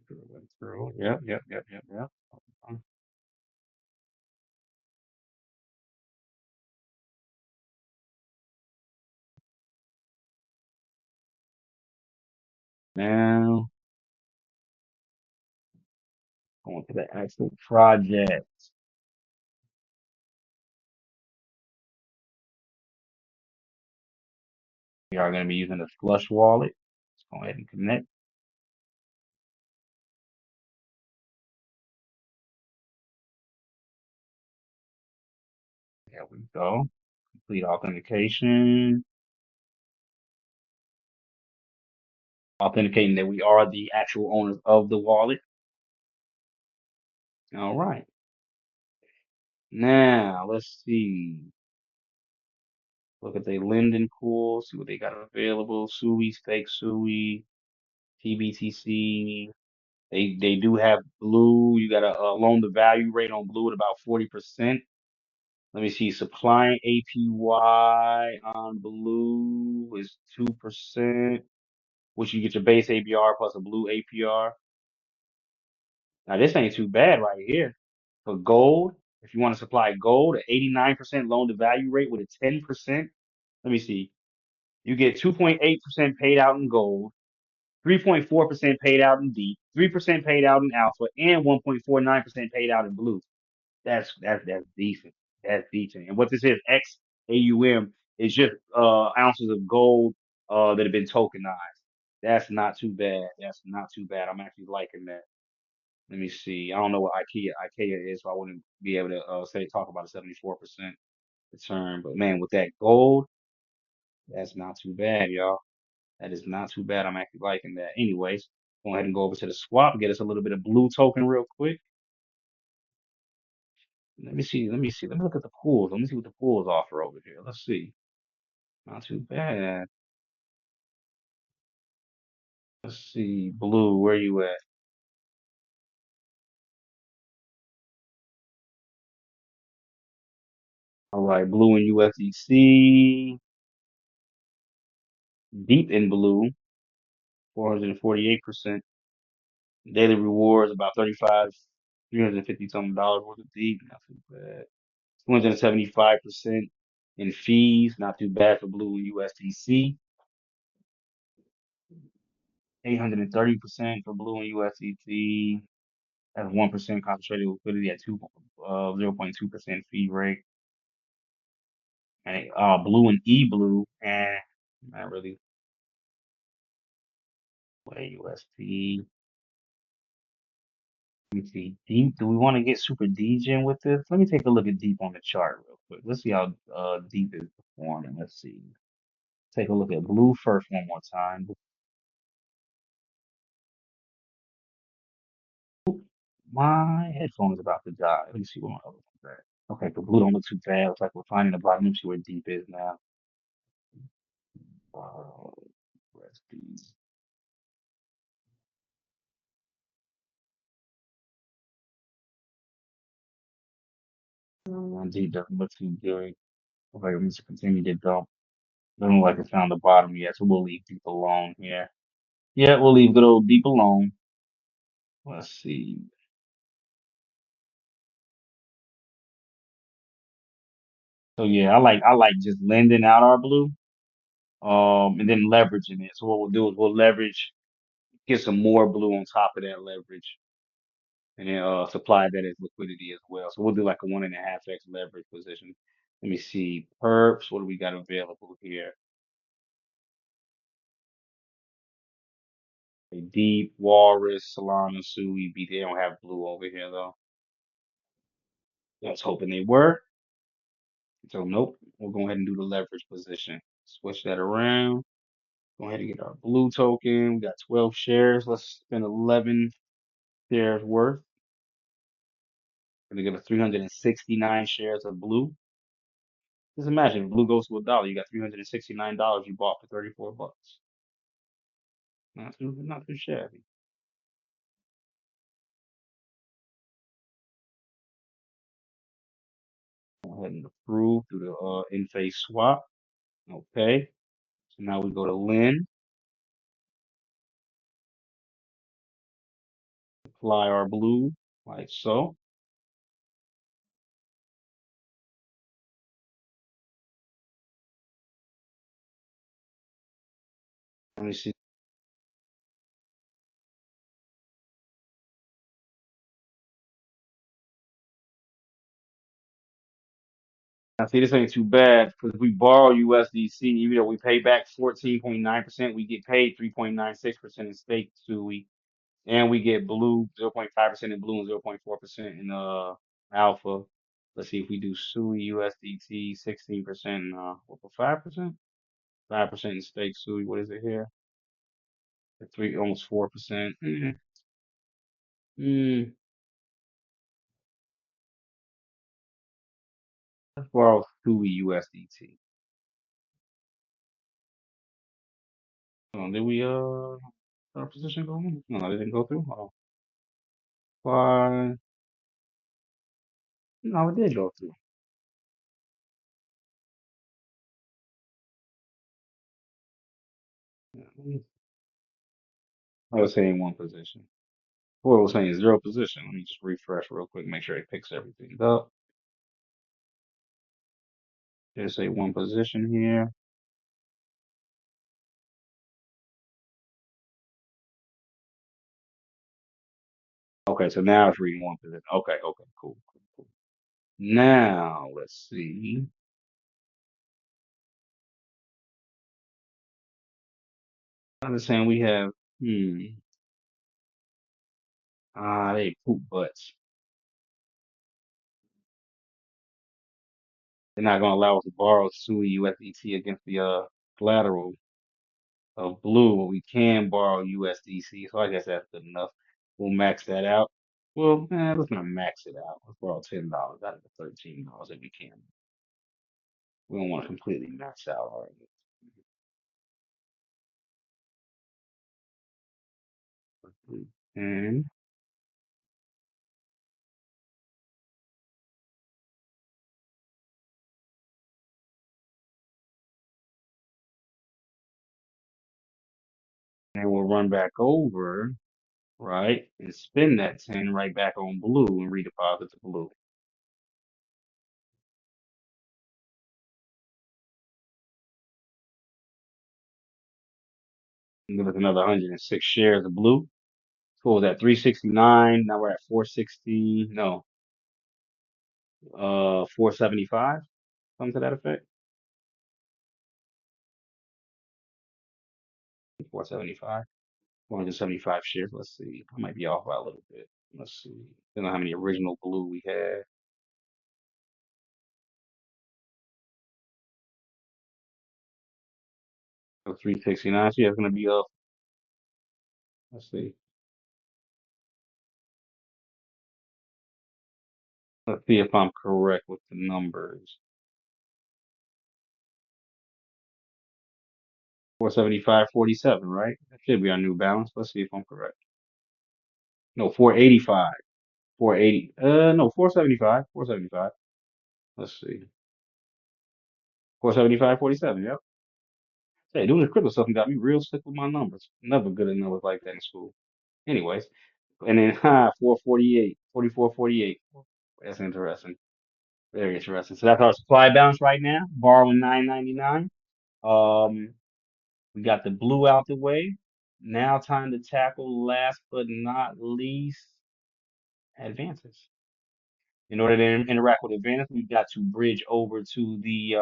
Went through. Yep. Now going to the actual project. We are going to be using the Flush wallet. Let's go ahead and connect. There we go. Complete authentication. Authenticating that we are the actual owners of the wallet. All right. Now let's see. Look at the lending pool. See what they got available. Sui, Stake Sui, TBTC. They do have Blue. You got a loan to value rate on Blue at about 40%. Let me see. Supply APY on Blue is 2%, which you get your base APR plus a Blue APR. Now this ain't too bad right here. For gold, if you want to supply gold, an 89% loan to value rate with a 10%. Let me see. You get 2.8% paid out in gold, 3.4% paid out in deep, 3% paid out in alpha, and 1.49% paid out in blue. That's decent. That's decent. And what this is, XAUM, is just ounces of gold that have been tokenized. That's not too bad. That's not too bad. I'm actually liking that. Let me see. I don't know what IKEA is, so I wouldn't be able to talk about a 74% return. But man, with that gold, that's not too bad, y'all. That is not too bad. I'm actually liking that. Anyways, go ahead and go over to the swap, get us a little bit of blue token real quick. Let me see. Let me see. Let me look at the pools. Let me see what the pools offer over here. Let's see. Not too bad. Let's see. Blue, where you at? All right, blue and USDC. Deep in blue, 448%. Daily rewards about 35, 350 something dollars worth of deep. Not too bad. 275% in fees. Not too bad for blue and USDC. 830% for blue and USDT. That's 1% concentrated liquidity at 0.2% fee rate. And blue and blue, and not really. UST. Let me see. Deep. Do we want to get super degen with this? Let me take a look at deep on the chart real quick. Let's see how deep is performing. Let's see. Take a look at blue first one more time. My headphone is about to die. Let me see what my other one's at. Okay, the blue don't look too bad. Looks like we're finding the bottom. Let me see where deep is now. Where's deep? Deep doesn't look too good. Okay, we need to continue to dump. Doesn't look like it's found the bottom yet, so we'll leave deep alone here. Yeah, we'll leave good old deep alone. Let's see. So yeah, I like just lending out our blue, and then leveraging it. So what we'll do is we'll leverage, get some more blue on top of that leverage, and then supply that as liquidity as well. So we'll do like a 1.5x leverage position. Let me see. Perps, what do we got available here? A deep, Walrus, Solana, Sui, B. They don't have blue over here though. I was hoping they were. So nope. We'll go ahead and do the leverage position. Switch that around. Go ahead and get our blue token. We got 12 shares. Let's spend 11. shares worth. Gonna give us 369 shares of blue. Just imagine if blue goes to $1, you got $369 you bought for 34 bucks. Not too shabby. Go ahead and approve through the in-phase swap. Okay. So now we go to Lin, apply our blue like so. Let me see. I see this ain't too bad because if we borrow USDC, even though we pay back 14.9%, we get paid 3.96% in stake SUI, and we get blue 0.5% in blue and 0.4% in alpha. Let's see if we do SUI USDT 16% what for 5%? 5% in stake SUI. What is it here? Three almost 4%. Mm. Let's borrow SUI USDT. Did we our position go in? No, it didn't go through. Oh, why? No, it did go through. Yeah, I was saying one position. Or I was saying zero position. Let me just refresh real quick, make sure it picks everything up. Just say one position here. Okay, so now it's reading one position. Okay, okay, cool, cool, cool. Now let's see. I understand we have they poop butts. They're not gonna allow us to borrow SUI USDT against the collateral of blue, but we can borrow USDC. So I guess that's good enough. We'll max that out. Well, let's not max it out. Let's borrow $10 out of the $13 if we can. We don't want to completely max out our and then we'll run back over, right, and spin that 10 right back on blue and redeposit the blue. And give us another 106 shares of blue. So what was that? 369. Now we're at 460. No, 475. Something to that effect. 475. 475 shares. Let's see. I might be off by a little bit. Let's see. Don't know how many original blue we had. So 369. So yeah, it's gonna be up. Let's see. Let's see if I'm correct with the numbers. 475.47, right? That should be our new balance. Let's see if I'm correct. No, 485. 480. No, 475. 475. Let's see. 475.47. Yep. Hey, doing the crypto stuff got me real sick with my numbers. Never good at numbers like that in school. Anyways, and then 448, 44.48. That's interesting. Very interesting. So that's our supply balance right now. Borrowing 999. We got the blue out the way. Now time to tackle last but not least advances. In order to interact with advances, we've got to bridge over to the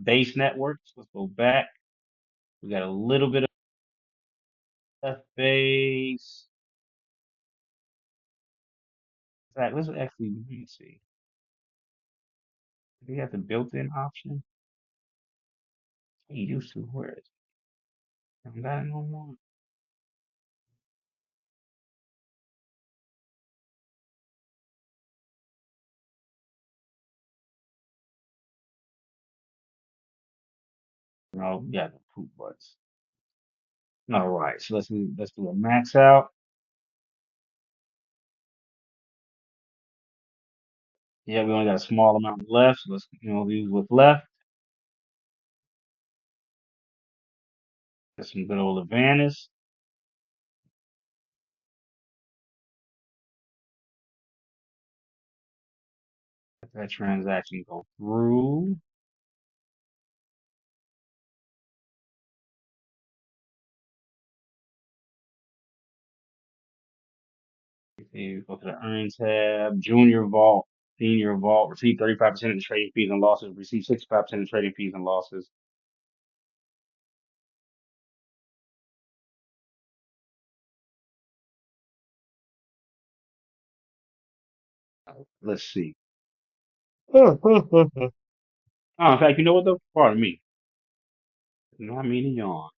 base network. So let's go back. We got a little bit of base. In fact, let's actually let me see. Do we have the built-in option? We used to. Where is it? I haven't got it no more. No, yeah, the poop butts. All right, so let's do a max out. Yeah, we only got a small amount left, so let's use what's left. Get some good old Advantage. Let that transaction go through. You go to the earn tab, junior vault, senior vault, receive 35% of the trading fees and losses, receive 65% of the trading fees and losses. Let's see. Oh, in fact, you know what though? Pardon me. Not mean to yawn.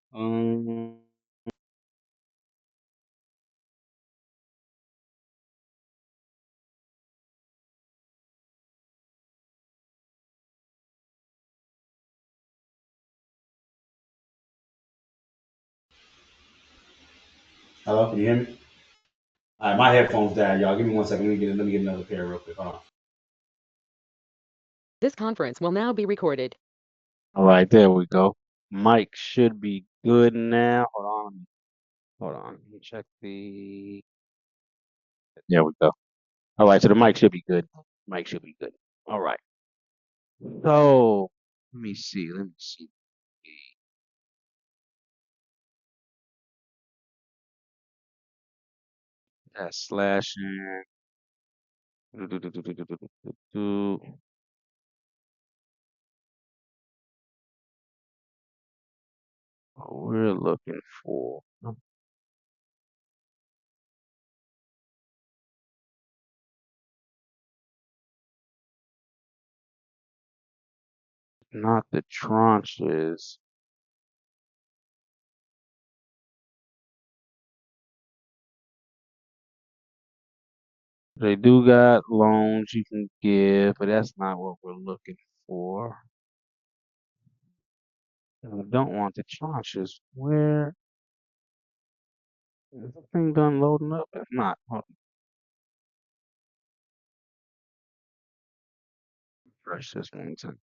Hello, can you hear me? All right, my headphones died, y'all. Give me 1 second. Let me get another pair real quick. Hold on. This conference will now be recorded. All right, there we go. Mic should be good now. Hold on. Hold on. Let me check the. There we go. All right, so the mic should be good. Mic should be good. All right. So let me see. Let me see. That's slashing. What we're looking for. Not the tranches. They do got loans you can give, but that's not what we're looking for. And we don't want the tranches. Where is the thing done loading up? If not, hold on. Refresh this one time.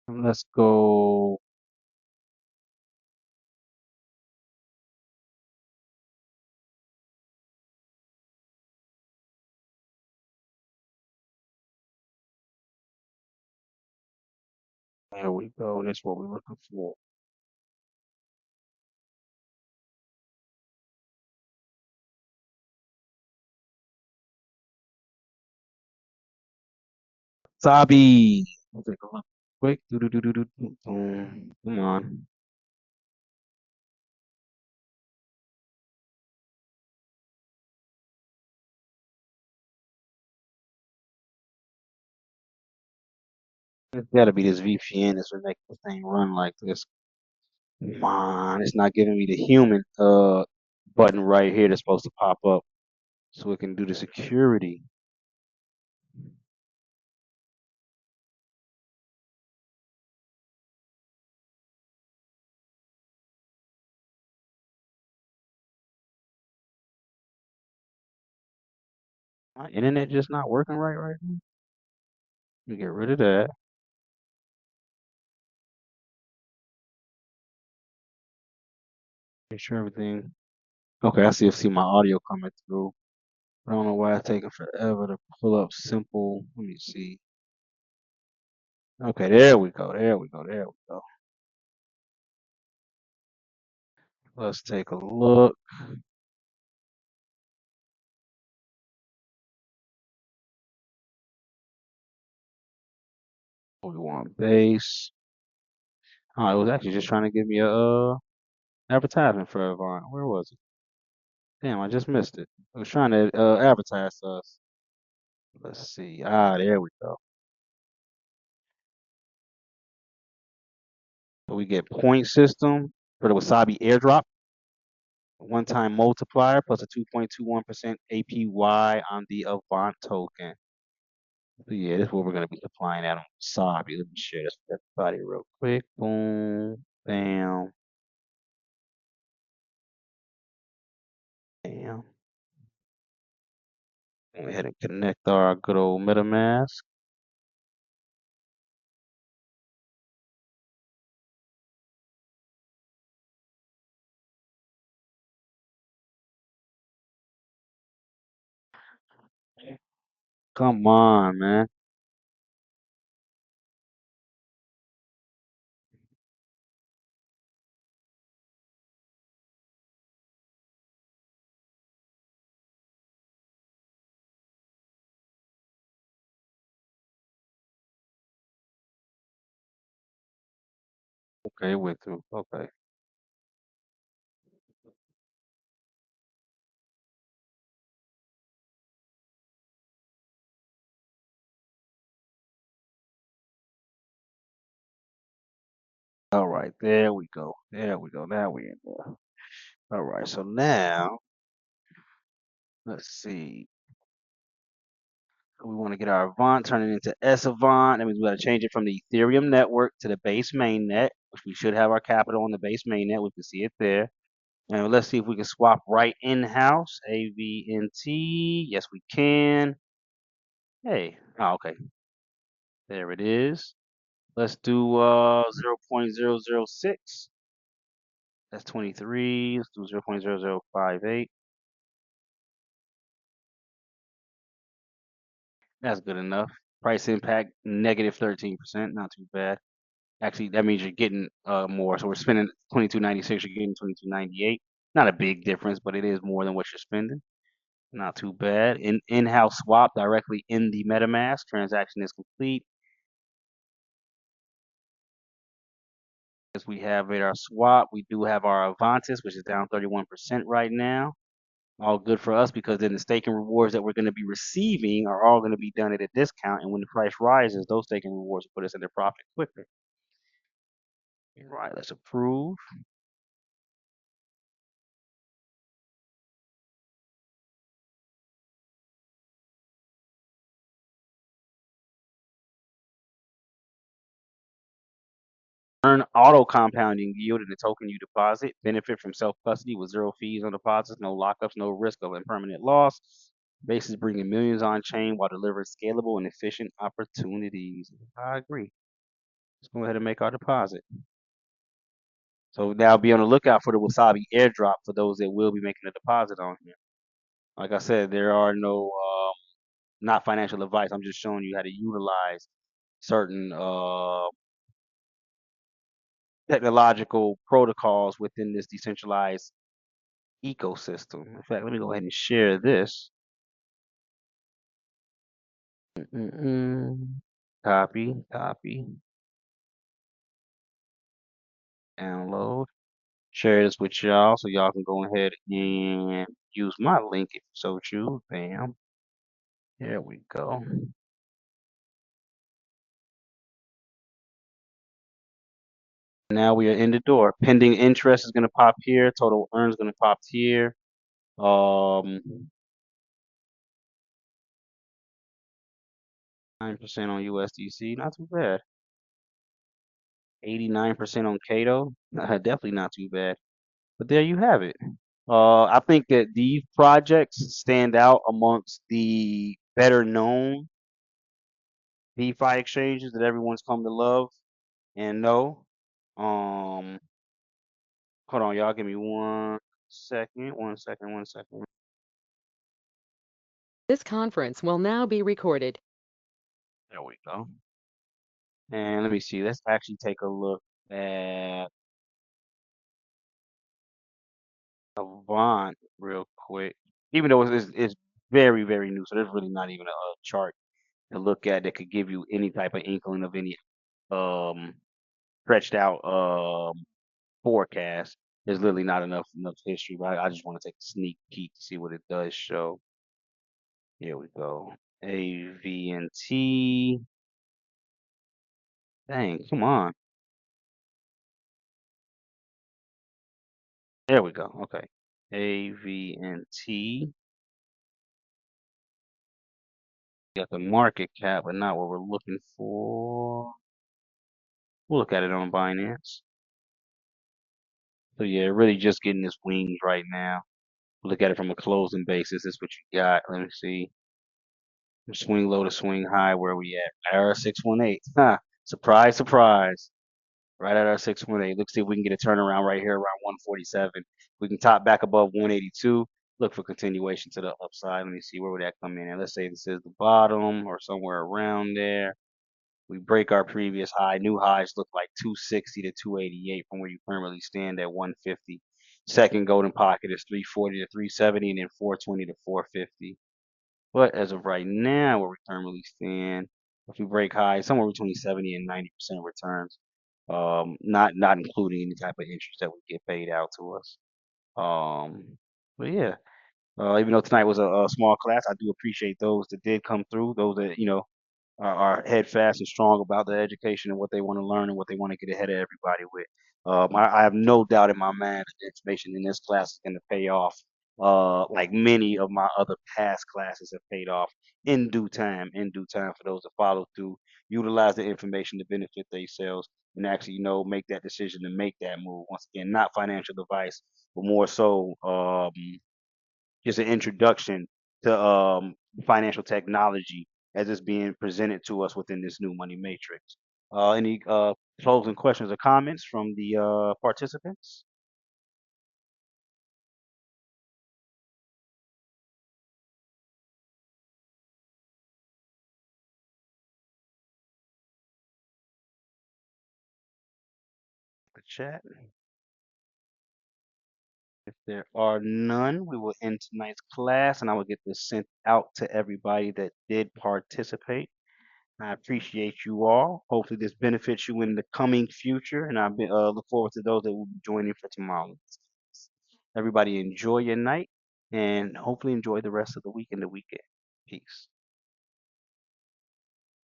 And let's go. There we go. That's what we're looking for. Sabi. We'll take a look quick. Boom. Come on. It's gotta be this VPN that's gonna make the thing run like this. Come on, it's not giving me the human button right here that's supposed to pop up so it can do the security. My internet just not working right now. Let me get rid of that. Make sure everything. Okay, see my audio coming through. I don't know why it's taking forever to pull up simple. Let me see. Okay, there we go. There we go. There we go. Let's take a look. We want base. Oh, it was actually just trying to give me a advertisement for Avant. Where was it? Damn, I just missed it. It was trying to advertise to us. Let's see. Ah, there we go. So we get point system for the Wasabi airdrop. One-time multiplier plus a 2.21% APY on the Avant token. So yeah, this is what we're gonna be applying that on Wasabi. Let me share this with everybody real quick. Boom, bam, bam. Go ahead and connect our good old MetaMask. Come on, man. Okay, it went through. Okay. All right, there we go. There we go. Now we in there. All right, so now let's see. We want to get our Avant, turn it into S Avant. That means we got to change it from the Ethereum network to the base mainnet, which we should have our capital on the base mainnet. We can see it there. And let's see if we can swap right in-house. AVNT. Yes, we can. Hey. Oh, okay. There it is. Let's do 0.006. That's 23. Let's do 0.0058. That's good enough. Price impact negative 13%. Not too bad. Actually, that means you're getting more. So we're spending 22.96. You're getting 22.98. Not a big difference, but it is more than what you're spending. Not too bad. In-house swap directly in the MetaMask. Transaction is complete. As we have it, our swap, we do have our Avantis, which is down 31% right now. All good for us because then the staking rewards that we're going to be receiving are all going to be done at a discount. And when the price rises, those staking rewards will put us into profit quicker. All right, let's approve. Earn auto compounding yield in the token you deposit. Benefit from self custody with zero fees on deposits, no lockups, no risk of impermanent loss. Base is bringing millions on chain while delivering scalable and efficient opportunities. I agree. Let's go ahead and make our deposit. So now be on the lookout for the Wasabi airdrop for those that will be making a deposit on here. Like I said, there are no not financial advice. I'm just showing you how to utilize certain technological protocols within this decentralized ecosystem. In fact, let me go ahead and share this. Copy, copy, download. Share this with y'all so y'all can go ahead and use my link if you so choose. Bam. There we go. Now we are in the door. Pending interest is gonna pop here. Total earn is gonna pop here. 9% on USDC, not too bad. 89% on Cato, definitely not too bad. But there you have it. I think that these projects stand out amongst the better known DeFi exchanges that everyone's come to love and know. Um, Hold on, y'all. Give me 1 second. 1 second. 1 second. This conference will now be recorded. There we go. And let me see. Let's actually take a look at Avant real quick. Even though it's very, very new, so there's really not even a chart to look at that could give you any type of inkling of any um stretched out forecast. There's literally not enough history, but I just want to take a sneak peek to see what it does show. Here we go. AVNT. Dang, come on. There we go. Okay. A, V, and T. Got the market cap, but not what we're looking for. We'll look at it on Binance. So yeah, really just getting its wings right now. Look at it from a closing basis. This is what you got. Let me see. Swing low to swing high. Where we at? Our 618. Huh. Surprise, surprise. Right at our 618. Let's see if we can get a turnaround right here around 147. We can top back above 182. Look for continuation to the upside. Let me see where would that come in. And let's say this is the bottom or somewhere around there. We break our previous high. New highs look like 260 to 288 from where you currently stand at 150. Second golden pocket is 340 to 370 and then 420 to 450. But as of right now, where we currently stand, if we break high, somewhere between 70 and 90% returns. Not including any type of interest that would get paid out to us. But yeah, even though tonight was a small class, I do appreciate those that did come through, those that are head fast and strong about their education and what they want to learn and what they want to get ahead of everybody with. I have no doubt in my mind that the information in this class is going to pay off, like many of my other past classes have paid off in due time. In due time for those that follow through, utilize the information to benefit themselves, and actually, make that decision to make that move. Once again, not financial advice, but more so just an introduction to financial technology as it's being presented to us within this new money matrix. Any closing questions or comments from the participants? The chat. If there are none, we will end tonight's class, and I will get this sent out to everybody that did participate. I appreciate you all. Hopefully, this benefits you in the coming future, and look forward to those that will be joining for tomorrow. Everybody, enjoy your night, and hopefully enjoy the rest of the week and the weekend. Peace.